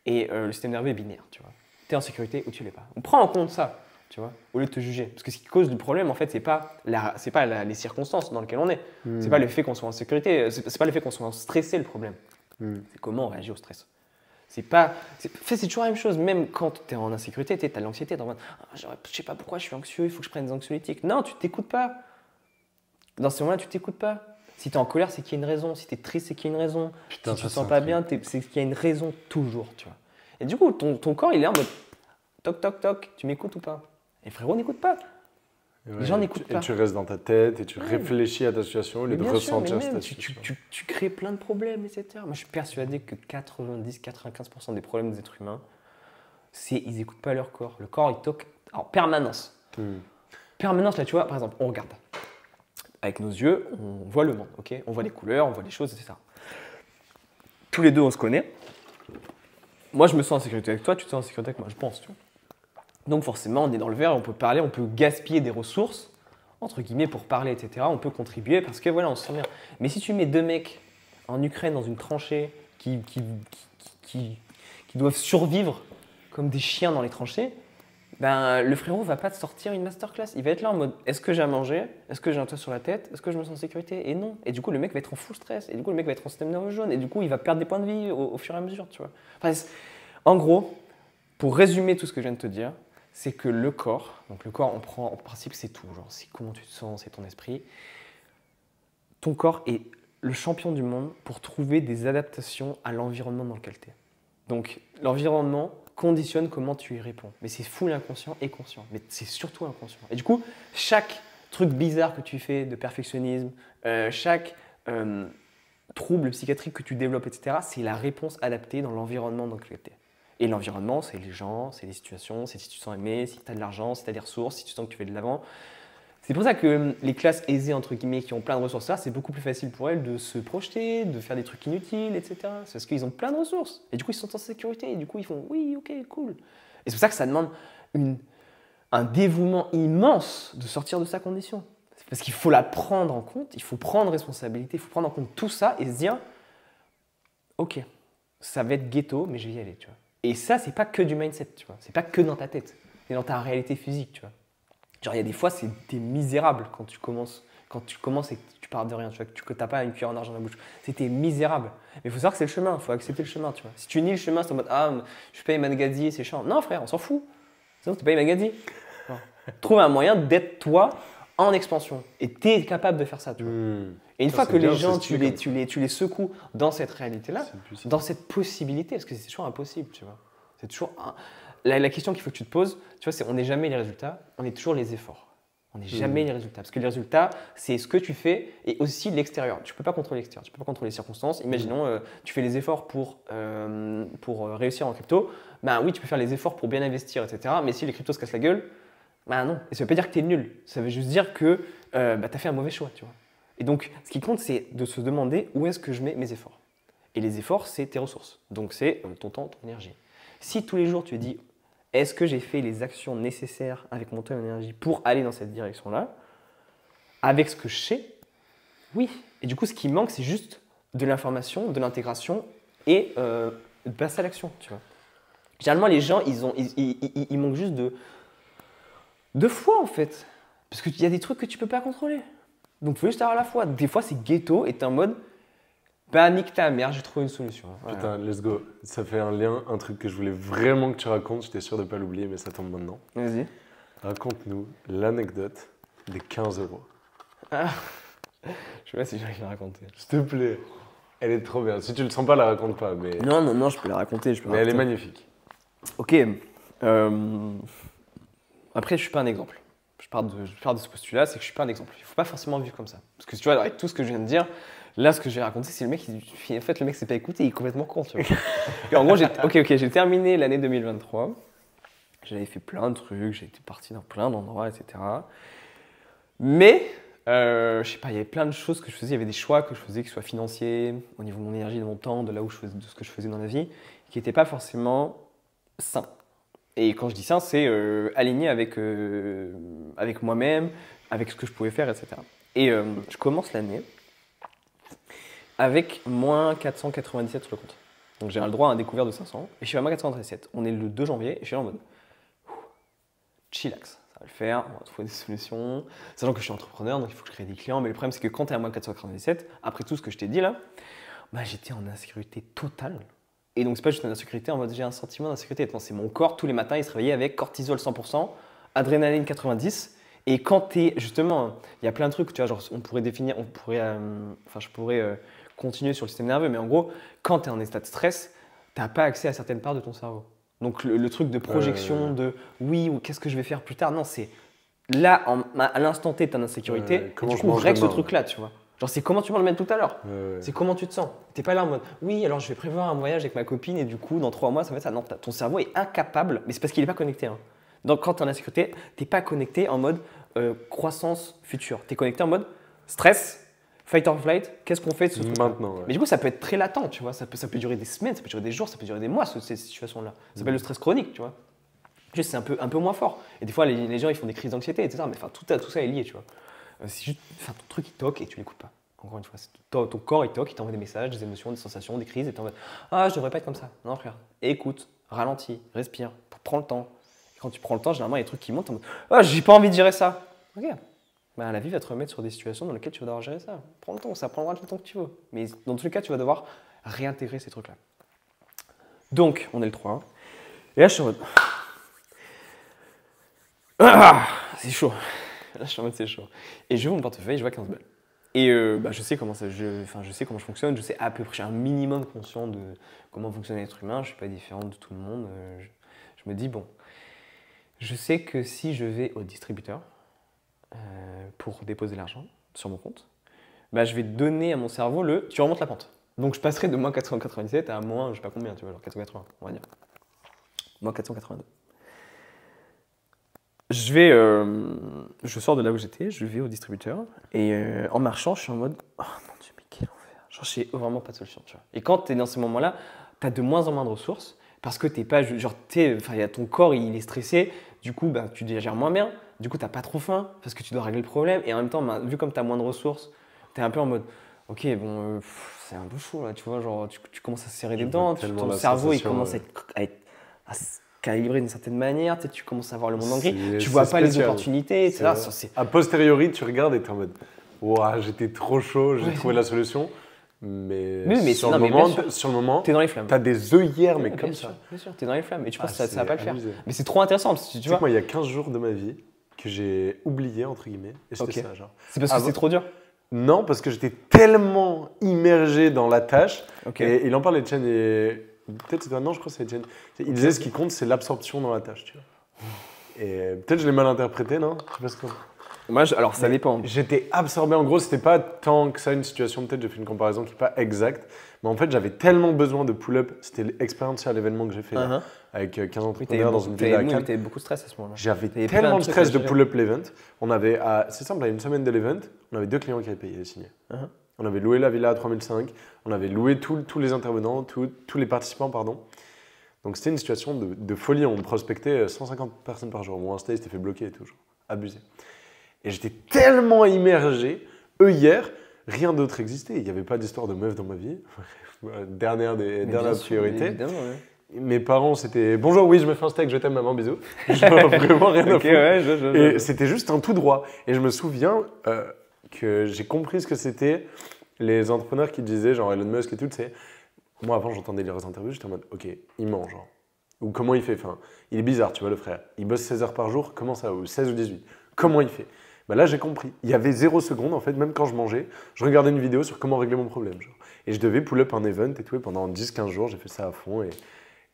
et le système nerveux est binaire, tu vois. Tu es en sécurité ou tu l'es pas. On prend en compte ça, tu vois, au lieu de te juger. Parce que ce qui cause du problème, en fait, c'est pas les circonstances dans lesquelles on est. C'est pas le fait qu'on soit en sécurité, c'est pas le fait qu'on soit stressé le problème. C'est comment on réagit au stress. C'est toujours la même chose, même quand tu es en insécurité, tu as l'anxiété, tu es en mode je sais pas pourquoi je suis anxieux, il faut que je prenne des anxiolytiques. Non, tu t'écoutes pas. Dans ce moment-là, tu t'écoutes pas. Si tu es en colère, c'est qu'il y a une raison. Si tu es triste, c'est qu'il y a une raison. Putain, si tu te sens pas bien, c'est qu'il y a une raison toujours, tu vois. Et du coup, ton corps, il est en mode toc, toc, toc, tu m'écoutes ou pas? Et frérot, n'écoute pas. Ouais, Les gens n'écoutent pas. Et tu restes dans ta tête et tu réfléchis à ta situation au lieu de ressentir cette situation. Tu crées plein de problèmes, etc. Moi, je suis persuadé que 90-95% des problèmes des êtres humains, c'est ils n'écoutent pas leur corps. Le corps, il toque en permanence. Permanence, là, tu vois, par exemple, on regarde. Avec nos yeux, on voit le monde, ok? On voit les couleurs, on voit les choses, etc. Tous les deux, on se connaît. Moi, je me sens en sécurité avec toi, tu te sens en sécurité avec moi, je pense, tu vois. Donc forcément, on est dans le vert, on peut parler, on peut gaspiller des ressources, entre guillemets, pour parler, etc. On peut contribuer parce que voilà, on se sent bien. Mais si tu mets deux mecs en Ukraine dans une tranchée qui doivent survivre comme des chiens dans les tranchées, ben, le frérot va pas te sortir une masterclass. Il va être là en mode est-ce que j'ai à manger? Est-ce que j'ai un toit sur la tête? Est-ce que je me sens en sécurité? Et non. Et du coup, le mec va être en full stress. Et du coup, le mec va être en système nerveux jaune. Et du coup, il va perdre des points de vie au fur et à mesure, tu vois. Enfin, en gros, Pour résumer tout ce que je viens de te dire, c'est que le corps, donc le corps, on prend en principe, c'est tout. Genre, c'est comment tu te sens, c'est ton esprit. Ton corps est le champion du monde pour trouver des adaptations à l'environnement dans lequel tu es. Donc, l'environnement conditionne comment tu y réponds. Mais c'est full inconscient et conscient. Mais c'est surtout inconscient. Et du coup, chaque truc bizarre que tu fais de perfectionnisme, chaque trouble psychiatrique que tu développes, etc., c'est la réponse adaptée dans l'environnement dans lequel tu es. Et l'environnement, c'est les gens, c'est les situations, c'est si tu te sens aimé, si tu as de l'argent, si tu as des ressources, si tu sens que tu fais de l'avant. C'est pour ça que les classes aisées, entre guillemets, qui ont plein de ressources là, c'est beaucoup plus facile pour elles de se projeter, de faire des trucs inutiles, etc. C'est parce qu'ils ont plein de ressources. Et du coup, ils sont en sécurité. Et du coup, ils font oui, ok, cool. Et c'est pour ça que ça demande un dévouement immense de sortir de sa condition. C'est parce qu'il faut la prendre en compte, il faut prendre responsabilité, il faut prendre en compte tout ça et se dire ok, ça va être ghetto, mais je vais y aller, tu vois. Et ça, c'est pas que du mindset, tu vois. C'est pas que dans ta tête, c'est dans ta réalité physique, tu vois. Genre, il y a des fois, t'es misérable quand tu commences et que tu pars de rien, tu vois, que t'as pas une cuillère en argent dans la bouche. C'était misérable. Mais il faut savoir que c'est le chemin, il faut accepter le chemin, tu vois. Si tu nies le chemin, c'est en mode ah, je paye Magadzi, c'est chiant. Non, frère, on s'en fout. Sinon, tu payes Magadzi. Trouve un moyen d'être toi en expansion. Et tu es capable de faire ça, tu vois. Et une fois que les gens, tu les secoues dans cette réalité-là, dans cette possibilité, parce que c'est toujours impossible, tu vois. C'est toujours la question qu'il faut que tu te poses, tu vois, c'est on n'est jamais les résultats, on est toujours les efforts. On n'est jamais les résultats. Parce que les résultats, c'est ce que tu fais et aussi l'extérieur. Tu ne peux pas contrôler l'extérieur, tu ne peux pas contrôler les circonstances. Imaginons, tu fais les efforts pour réussir en crypto. Ben oui, tu peux faire les efforts pour bien investir, etc. Mais si les cryptos se cassent la gueule, ben non. Et ça ne veut pas dire que tu es nul. Ça veut juste dire que tu as fait un mauvais choix, tu vois. Et donc, ce qui compte, c'est de se demander où est-ce que je mets mes efforts. Et les efforts, c'est tes ressources. Donc, c'est ton temps, ton énergie. Si tous les jours, tu te dis est-ce que j'ai fait les actions nécessaires avec mon temps et mon énergie pour aller dans cette direction-là, avec ce que je sais, oui. Et du coup, ce qui manque, c'est juste de l'information, de l'intégration et de passer à l'action, tu vois. Généralement, les gens, ils manquent juste de foi, en fait. Parce qu'il y a des trucs que tu ne peux pas contrôler. Donc, il faut juste avoir la foi. Des fois, c'est ghetto et tu es en mode bah, nique ta mère, j'ai trouvé une solution. Voilà. Putain, let's go. Ça fait un lien, un truc que je voulais vraiment que tu racontes. J'étais sûr de ne pas l'oublier, mais ça tombe maintenant. Vas-y. Raconte-nous l'anecdote des 15 €. Ah. Je sais pas si j'arrive à la raconter. S'il te plaît. Elle est trop bien. Si tu le sens pas, la raconte pas. Mais... Non, je peux la raconter. Mais elle est magnifique. Ok. Après, je suis pas un exemple. Je pars de ce postulat, c'est que je suis pas un exemple. Il faut pas forcément vivre comme ça. Parce que tu vois, avec tout ce que je viens de dire, là, ce que je vais raconter, c'est le mec en fait, le mec s'est pas écouté, il est complètement con, tu vois. Et en gros, j'ai terminé l'année 2023. J'avais fait plein de trucs, j'ai été parti dans plein d'endroits, etc. Mais, je sais pas, il y avait plein de choses que je faisais, il y avait des choix que je faisais, qu'ils soient financiers, au niveau de mon énergie, de mon temps, de ce que je faisais dans la vie, qui n'étaient pas forcément sains. Et quand je dis ça, c'est aligné avec moi-même, avec ce que je pouvais faire, etc. Et je commence l'année avec moins 497 sur le compte. Donc j'ai le droit à un découvert de 500 et je suis à moins 437. On est le 2 janvier et je suis en mode chillax, ça va le faire, on va trouver des solutions. Sachant que je suis entrepreneur, donc il faut que je crée des clients. Mais le problème, c'est que quand tu es à moins 497, après tout ce que je t'ai dit là, bah, j'étais en insécurité totale. Et donc, c'est pas juste une insécurité en mode j'ai un sentiment d'insécurité. C'est mon corps, tous les matins, il se réveillait avec cortisol 100%, adrénaline 90%. Et quand tu es, justement, il y a plein de trucs, tu vois, genre, je pourrais continuer sur le système nerveux, mais en gros, quand tu es en état de stress, tu n'as pas accès à certaines parts de ton cerveau. Donc, le truc de projection, de oui, ou qu'est-ce que je vais faire plus tard, non, c'est là, à l'instant T, tu es en insécurité, et du coup, règle ce truc-là, tu vois. Genre, c'est comment tu vas le mettre tout à l'heure. C'est comment tu te sens. T'es pas là en mode oui, alors je vais prévoir un voyage avec ma copine et du coup, dans 3 mois, ça va être ça. Non, ton cerveau est incapable, mais c'est parce qu'il n'est pas connecté. Hein. Donc, quand tu es en insécurité, t'es pas connecté en mode croissance future. Tu es connecté en mode stress, fight or flight. Qu'est-ce qu'on fait de ce truc maintenant? Mais du coup, ça peut être très latent, tu vois. Ça peut durer des semaines, ça peut durer des jours, ça peut durer des mois, ces situations-là. Ça s'appelle le stress chronique, tu vois. Juste, c'est un peu moins fort. Et des fois, les gens, ils font des crises d'anxiété, etc. Mais enfin, tout ça est lié, tu vois. C'est juste, ton truc, il toque et tu l'écoutes pas. Encore une fois, ton corps, il toque, il t'envoie des messages, des émotions, des sensations, des crises, et t'es en mode ah, je devrais pas être comme ça. Non, frère, écoute, ralentis, respire, prends le temps. Et quand tu prends le temps, généralement, il y a des trucs qui montent en mode ah, j'ai pas envie de gérer ça. Ok, bah, la vie va te remettre sur des situations dans lesquelles tu vas devoir gérer ça. Prends le temps, ça prendra le temps que tu veux. Mais dans tous les cas, tu vas devoir réintégrer ces trucs-là. Donc, on est le 3. Et là, je suis en mode. Ah, c'est chaud. Là, je suis en mode c'est chaud. Et je vois mon portefeuille, je vois 15 balles. Et je sais comment je sais comment je fonctionne, je sais à peu près, j'ai un minimum conscient de comment fonctionne l'être humain, je suis pas différente de tout le monde. Je me dis, bon, je sais que si je vais au distributeur pour déposer l'argent sur mon compte, bah, je vais donner à mon cerveau tu remontes la pente. Donc je passerai de moins 497 à moins, je sais pas combien, tu vois, genre 480, on va dire. Moins 482. Je sors de là où j'étais, je vais au distributeur et en marchant, je suis en mode oh mon Dieu, mais quel enfer. Genre, j'ai vraiment pas de solution, tu vois. Et quand tu es dans ces moments-là, tu as de moins en moins de ressources parce que t'es pas, genre, ton corps il est stressé, du coup, bah, tu digères moins bien, du coup, t'as pas trop faim parce que tu dois régler le problème et en même temps, bah, vu comme tu as moins de ressources, tu es un peu en mode ok, bon, c'est un peu chaud là, tu vois, genre, tu commences à serrer les dents, ton cerveau il commence à se calibrer d'une certaine manière, tu commences à voir le monde en gris, tu vois pas les opportunités, etc. A posteriori, tu regardes et tu es en mode ouah, j'étais trop chaud, j'ai trouvé la solution. Mais sur le moment, t'es dans les flammes. T'as des œillères, mais comme ça. Bien sûr, t'es dans les flammes et tu penses que ça va pas le faire. Mais c'est trop intéressant, tu vois. Moi, il y a 15 jours de ma vie que j'ai oublié, entre guillemets, et c'était ça, genre. C'est parce que c'est trop dur? Non, parce que j'étais tellement immergé dans la tâche. Et il en parlait de Chen et peut-être c'est toi, non, je crois que c'est Chen. Il disait ce qui compte, c'est l'absorption dans la tâche, tu vois. Et peut-être je l'ai mal interprété, non? Je sais pas ce que... Moi, alors ça dépend. J'étais absorbé, en gros, c'était pas tant que ça une situation, peut-être j'ai fait une comparaison qui n'est pas exacte, mais en fait j'avais tellement besoin de pull-up, c'était l'expérience à l'événement que j'ai fait là, avec 15 entrepreneurs dans une ville à Cannes. T'avais beaucoup de stress à ce moment-là. J'avais tellement de stress de pull-up l'event. On avait, c'est simple, à une semaine de l'event, on avait 2 clients qui avaient payé et signé. On avait loué la villa à 3005, on avait loué tous les intervenants, tous les participants, pardon. Donc c'était une situation de folie, on prospectait 150 personnes par jour. Mon Insta il s'était fait bloquer et tout, genre, abusé. Et j'étais tellement immergé, hier, rien d'autre existait. Il n'y avait pas d'histoire de meuf dans ma vie. Dernière priorité. Ouais. Mes parents, c'était bonjour, oui, je me fais un steak, je t'aime, maman, bisous. Je n'avais vraiment rien à foutre. Et c'était juste un tout droit. Et je me souviens que j'ai compris ce que c'était les entrepreneurs qui disaient, genre Elon Musk et tout, tu sais. Moi, avant, j'entendais leurs interviews, j'étais en mode, ok, il ment, genre. Ou comment il fait, enfin, il est bizarre, tu vois, le frère. Il bosse 16 heures par jour, comment ça, ou 16 ou 18. Comment il fait? Bah là, j'ai compris. Il y avait 0 seconde, en fait, même quand je mangeais, je regardais une vidéo sur comment régler mon problème. Genre. Et je devais pull up un event et tout, et pendant 10-15 jours, j'ai fait ça à fond.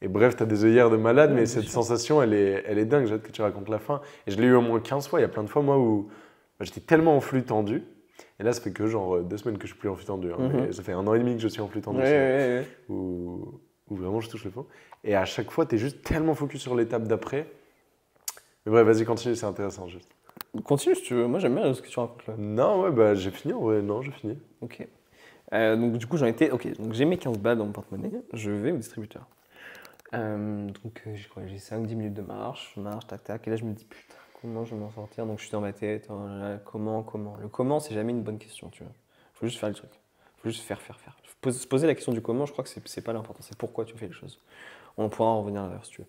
Et bref, t'as des œillères de malade, mais cette sensation, elle est dingue. J'ai hâte que tu racontes la fin. Et je l'ai eu au moins 15 fois. Il y a plein de fois, moi, où j'étais tellement en flux tendu. Et là, ça fait que genre 2 semaines que je suis plus en flux tendu. Hein, mais ça fait 1 an et demi que je suis en flux tendu. Où vraiment, je touche le fond. Et à chaque fois, t'es juste tellement focus sur l'étape d'après. Mais bref, vas-y, continue, c'est intéressant, juste. Continue si tu veux, moi j'aime bien ce que tu racontes là. Non, ouais, bah j'ai fini en vrai, non, j'ai fini. Ok. Donc du coup j'en étais, ok, donc j'ai mes 15 balles dans mon porte-monnaie, je vais au distributeur. Donc j'ai 5-10 minutes de marche, tac tac, et là je me dis putain, comment je vais m'en sortir? Donc je suis dans ma tête, comment? Le comment c'est jamais une bonne question, tu vois. Faut juste faire le truc, faut juste faire. Se poser la question du comment, je crois que c'est pas l'important, c'est pourquoi tu fais les choses. On pourra en revenir là si tu veux.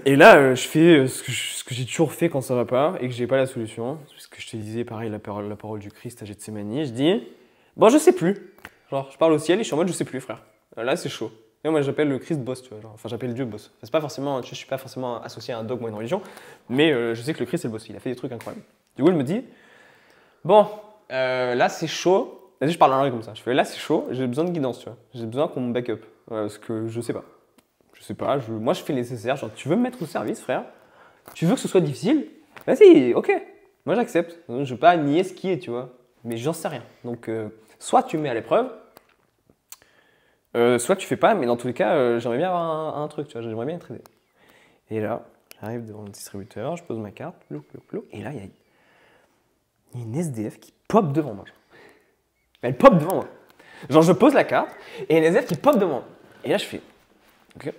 Et là, je fais ce que j'ai toujours fait quand ça va pas et que j'ai pas la solution. Ce que je te disais, pareil, la parole du Christ à Gethsémani. Je dis, bon, je sais plus. Genre, je parle au ciel et je suis en mode, je sais plus, frère. Là, c'est chaud. Et moi, j'appelle le Christ boss, tu vois. Genre, enfin, j'appelle Dieu boss. Enfin, c'est pas forcément, je suis pas forcément associé à un dogme ou à une religion, mais je sais que le Christ, c'est le boss. Il a fait des trucs incroyables. Du coup, je me dis, bon, là, c'est chaud. Vas-y, je parle en langue comme ça. Je fais, là, c'est chaud. J'ai besoin de guidance, tu vois. J'ai besoin qu'on me back up. Parce que je sais pas. Je sais pas, moi je fais le nécessaire. Genre, tu veux me mettre au service, frère? Tu veux que ce soit difficile? Vas-y, ok. Moi j'accepte. Je veux pas nier ce qui est, tu vois. Mais j'en sais rien. Donc, soit tu me mets à l'épreuve, soit tu fais pas. Mais dans tous les cas, j'aimerais bien avoir un truc, tu vois. J'aimerais bien être aidé. Et là, j'arrive devant le distributeur, je pose ma carte, et là, il y a une SDF qui pop devant moi. Elle pop devant moi. Genre, je pose la carte et une SDF qui pop devant moi. Et là, je fais, ok.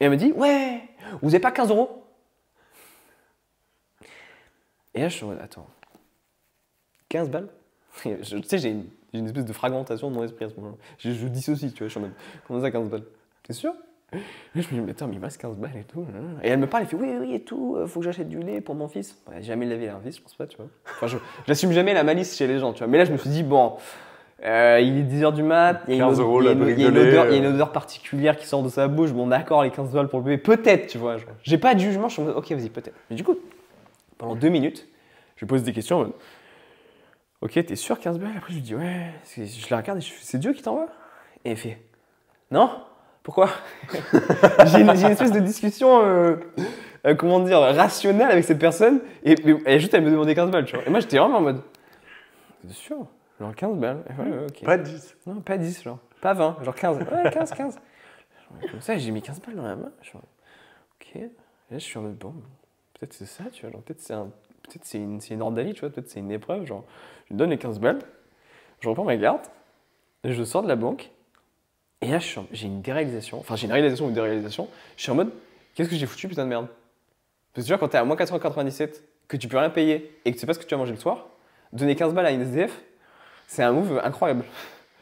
Et elle me dit, ouais, vous n'avez pas 15 €? Et là, je suis en mode, attends, 15 balles? Tu sais, j'ai une espèce de fragmentation de mon esprit à ce moment-là. Je dissocie, tu vois, je suis en mode, comment ça 15 balles? T'es sûr? Et je me dis, mais attends, mais il me reste 15 balles et tout. Et elle me parle, elle fait, oui, et tout, faut que j'achète du lait pour mon fils. Ouais, jamais de la vie, elle a un fils, je pense pas, tu vois. Enfin, j'assume jamais la malice chez les gens, tu vois. Mais là, je me suis dit, bon, Il est 10h du mat, il y a 15 euros, la brique il y a de une odeur, lait, il y a une odeur particulière qui sort de sa bouche. Bon, d'accord, les 15 balles pour le bébé, peut-être, tu vois. Genre. J'ai pas de jugement, je suis en mode, ok, vas-y, peut-être. Mais du coup, pendant 2 minutes, je lui pose des questions en mode, ok, t'es sûr 15 balles? Après, je lui dis, ouais, je la regarde et je fais, c'est Dieu qui t'envoie? Et elle fait, non? Pourquoi? J'ai une espèce de discussion, comment dire, rationnelle avec cette personne. Et juste, elle me demandait 15 balles, tu vois. Et moi, j'étais vraiment en mode, t'es sûr? Genre 15 balles? Ouais, ok. Pas 10. Non, pas 10, genre. Pas 20, genre 15. Ouais, 15. Comme ça, j'ai mis 15 balles dans la main. Je suis en mode, ok. Et là, je suis en mode, bon, peut-être c'est ça, tu vois. Genre, peut-être c'est une ordalie, tu vois. Peut-être c'est une épreuve. Genre, je lui donne les 15 balles. Je reprends ma carte. Et je sors de la banque. Et là, j'ai une déréalisation. Enfin, j'ai une réalisation ou une déréalisation. Je suis en mode, qu'est-ce que j'ai foutu, putain de merde? Parce que tu vois, quand t'es à moins 497, que tu peux rien payer et que tu sais pas ce que tu vas manger le soir, donner 15 balles à une SDF, c'est un move incroyable.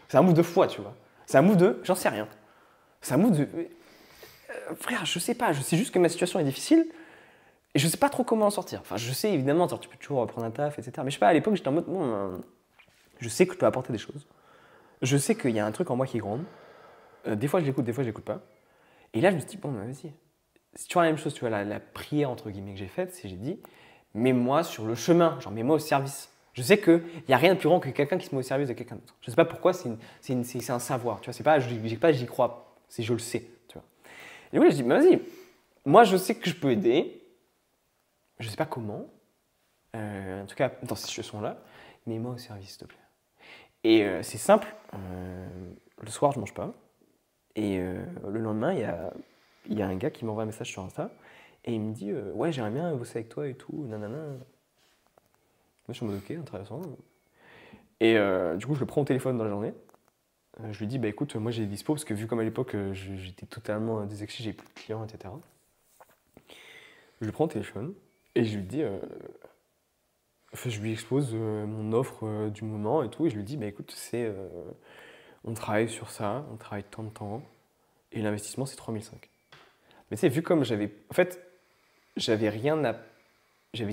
C'est un move de foi, tu vois. C'est un move de j'en sais rien. C'est un move de frère, je sais pas, je sais juste que ma situation est difficile et je sais pas trop comment en sortir. Enfin, je sais évidemment, genre, tu peux toujours reprendre un taf, etc. Mais je sais pas, à l'époque, j'étais en mode bon, je sais que je peux apporter des choses. Je sais qu'il y a un truc en moi qui est grand. Des fois, je l'écoute, des fois, je l'écoute pas. Et là, je me suis dit bon, bah, vas-y. C'est toujours la même chose, tu vois, la prière entre guillemets que j'ai faite, c'est j'ai dit mets-moi sur le chemin, genre mets-moi au service. Je sais qu'il n'y a rien de plus grand que quelqu'un qui se met au service de quelqu'un d'autre. Je ne sais pas pourquoi, c'est un savoir. Tu vois, c'est pas, j'y crois, c'est je le sais. Tu vois. Et oui, je dis, mais vas-y, moi je sais que je peux aider, je ne sais pas comment, en tout cas dans cette situation-là, mais moi au service, s'il te plaît. Et c'est simple, le soir je ne mange pas, et le lendemain il y a un gars qui m'envoie un message sur Insta, et il me dit, ouais, j'aimerais bien bosser avec toi et tout, nanana. Moi, je suis en mode ok, intéressant. Et du coup, je le prends au téléphone dans la journée. Je lui dis, bah écoute, moi j'ai des dispos, parce que vu comme à l'époque, j'étais totalement désexcité, j'ai plus de clients, etc. Je le prends au téléphone et je lui dis, enfin, je lui expose mon offre du moment et tout. Et je lui dis, bah écoute, on travaille sur ça, on travaille tant de temps, et l'investissement c'est 3005. Mais tu sais, vu comme en fait, j'avais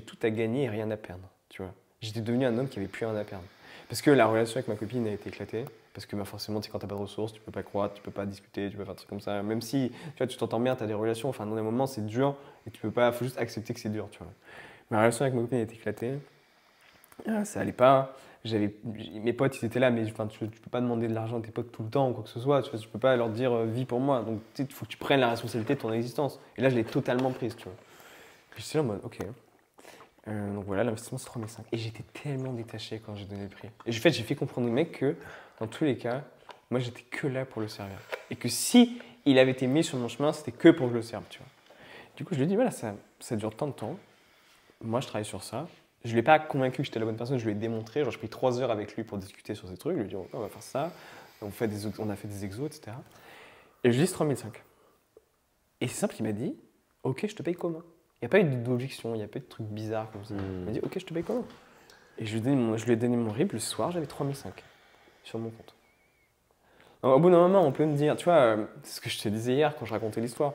tout à gagner et rien à perdre, tu vois. J'étais devenu un homme qui avait plus rien à perdre. Parce que la relation avec ma copine a été éclatée. Parce que forcément, quand t'as pas de ressources, tu peux pas croître, tu peux pas discuter, tu peux faire des trucs comme ça. Même si tu t'entends bien, t'as des relations, enfin, dans des moments, c'est dur et tu peux pas, faut juste accepter que c'est dur, tu vois. Ma relation avec ma copine a été éclatée. Ça allait pas. Mes potes, ils étaient là, mais enfin, tu peux pas demander de l'argent à tes potes tout le temps ou quoi que ce soit. Tu peux pas leur dire vis pour moi. Donc, il faut que tu prennes la responsabilité de ton existence. Et là, je l'ai totalement prise, tu vois. Puis j'étais là en mode, ok. Donc voilà, l'investissement c'est 3005. Et j'étais tellement détaché quand j'ai donné le prix. Et en fait, j'ai fait comprendre au mec que, dans tous les cas, moi j'étais que là pour le servir. Et que si il avait été mis sur mon chemin, c'était que pour que je le serve, tu vois. Du coup, je lui ai dit, voilà, ça dure tant de temps. Moi, je travaille sur ça. Je ne l'ai pas convaincu que j'étais la bonne personne, je lui ai démontré. Genre, j'ai pris 3 heures avec lui pour discuter sur ces trucs. Je lui ai dit, on va faire ça. On a fait des exos, etc. Et je lui ai dit, c'est 3005. Et c'est simple, il m'a dit, ok, je te paye comment? Il n'y a pas eu d'objection, il n'y a pas eu de trucs bizarres comme ça. Il m'a dit, ok, je te paye comment? Et je lui ai donné mon RIB, le soir, j'avais 3005 sur mon compte. Alors, au bout d'un moment, on peut me dire, tu vois, c'est ce que je te disais hier quand je racontais l'histoire,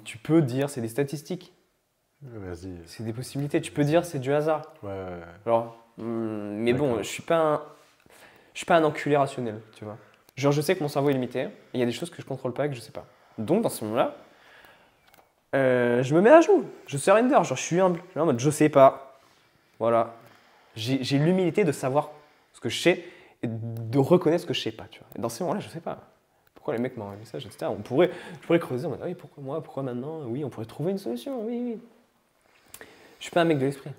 tu peux dire c'est des statistiques. Vas-y. C'est des possibilités. Tu peux dire c'est du hasard. Ouais. Alors, mais bon, je suis pas un enculé rationnel, tu vois. Genre, je sais que mon cerveau est limité, et il y a des choses que je contrôle pas et que je sais pas. Donc, dans ce moment-là, je me mets à genoux, je surrender, genre je suis humble, je suis en mode je sais pas. Voilà. J'ai l'humilité de savoir ce que je sais et de reconnaître ce que je sais pas, tu vois. Et dans ces moments-là, je sais pas. Pourquoi les mecs m'envoient un message, etc. Je pourrais creuser en mode oui, pourquoi moi, pourquoi maintenant? Oui, on pourrait trouver une solution, oui. Je suis pas un mec de l'esprit.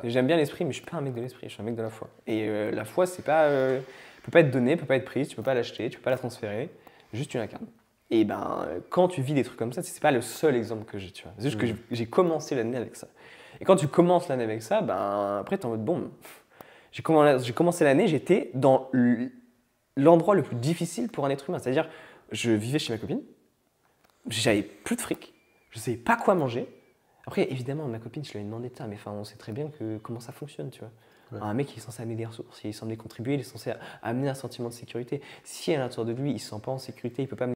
J'aime bien l'esprit, mais je suis pas un mec de l'esprit, je suis un mec de la foi. Et la foi, c'est pas, peut pas être donnée, peut pas être prise, tu peux pas l'acheter, tu peux pas la transférer, juste tu l'incarnes. Et ben, quand tu vis des trucs comme ça, c'est pas le seul exemple que j'ai, tu vois. C'est juste que j'ai commencé l'année avec ça. Et quand tu commences l'année avec ça, ben après t'es en mode bon, j'ai commencé l'année, j'étais dans l'endroit le plus difficile pour un être humain. C'est-à-dire, je vivais chez ma copine, j'avais plus de fric, je savais pas quoi manger. Après, évidemment, ma copine, je lui ai demandé ça, mais enfin, on sait très bien comment ça fonctionne, tu vois. Ouais. Un mec, il est censé amener des ressources, il est censé contribuer, il est censé amener un sentiment de sécurité. Si à l'intérieur de lui, il ne se sent pas en sécurité, il ne peut pas amener.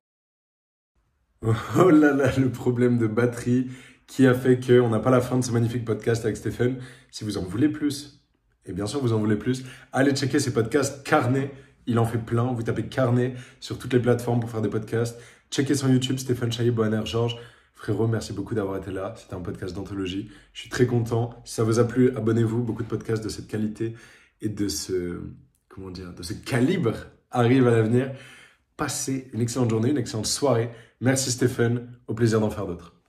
Oh là là, le problème de batterie qui a fait qu'on n'a pas la fin de ce magnifique podcast avec Stéphane. Si vous en voulez plus, et bien sûr, vous en voulez plus, allez checker ses podcasts. Carnet, il en fait plein. Vous tapez Carnet sur toutes les plateformes pour faire des podcasts. Checkez son YouTube, Stéphane Chaillet-Boisner-Georges. Frérot, merci beaucoup d'avoir été là. C'était un podcast d'anthologie. Je suis très content. Si ça vous a plu, abonnez-vous. Beaucoup de podcasts de cette qualité et de ce calibre arrivent à l'avenir. Passez une excellente journée, une excellente soirée. Merci Stéphane. Au plaisir d'en faire d'autres.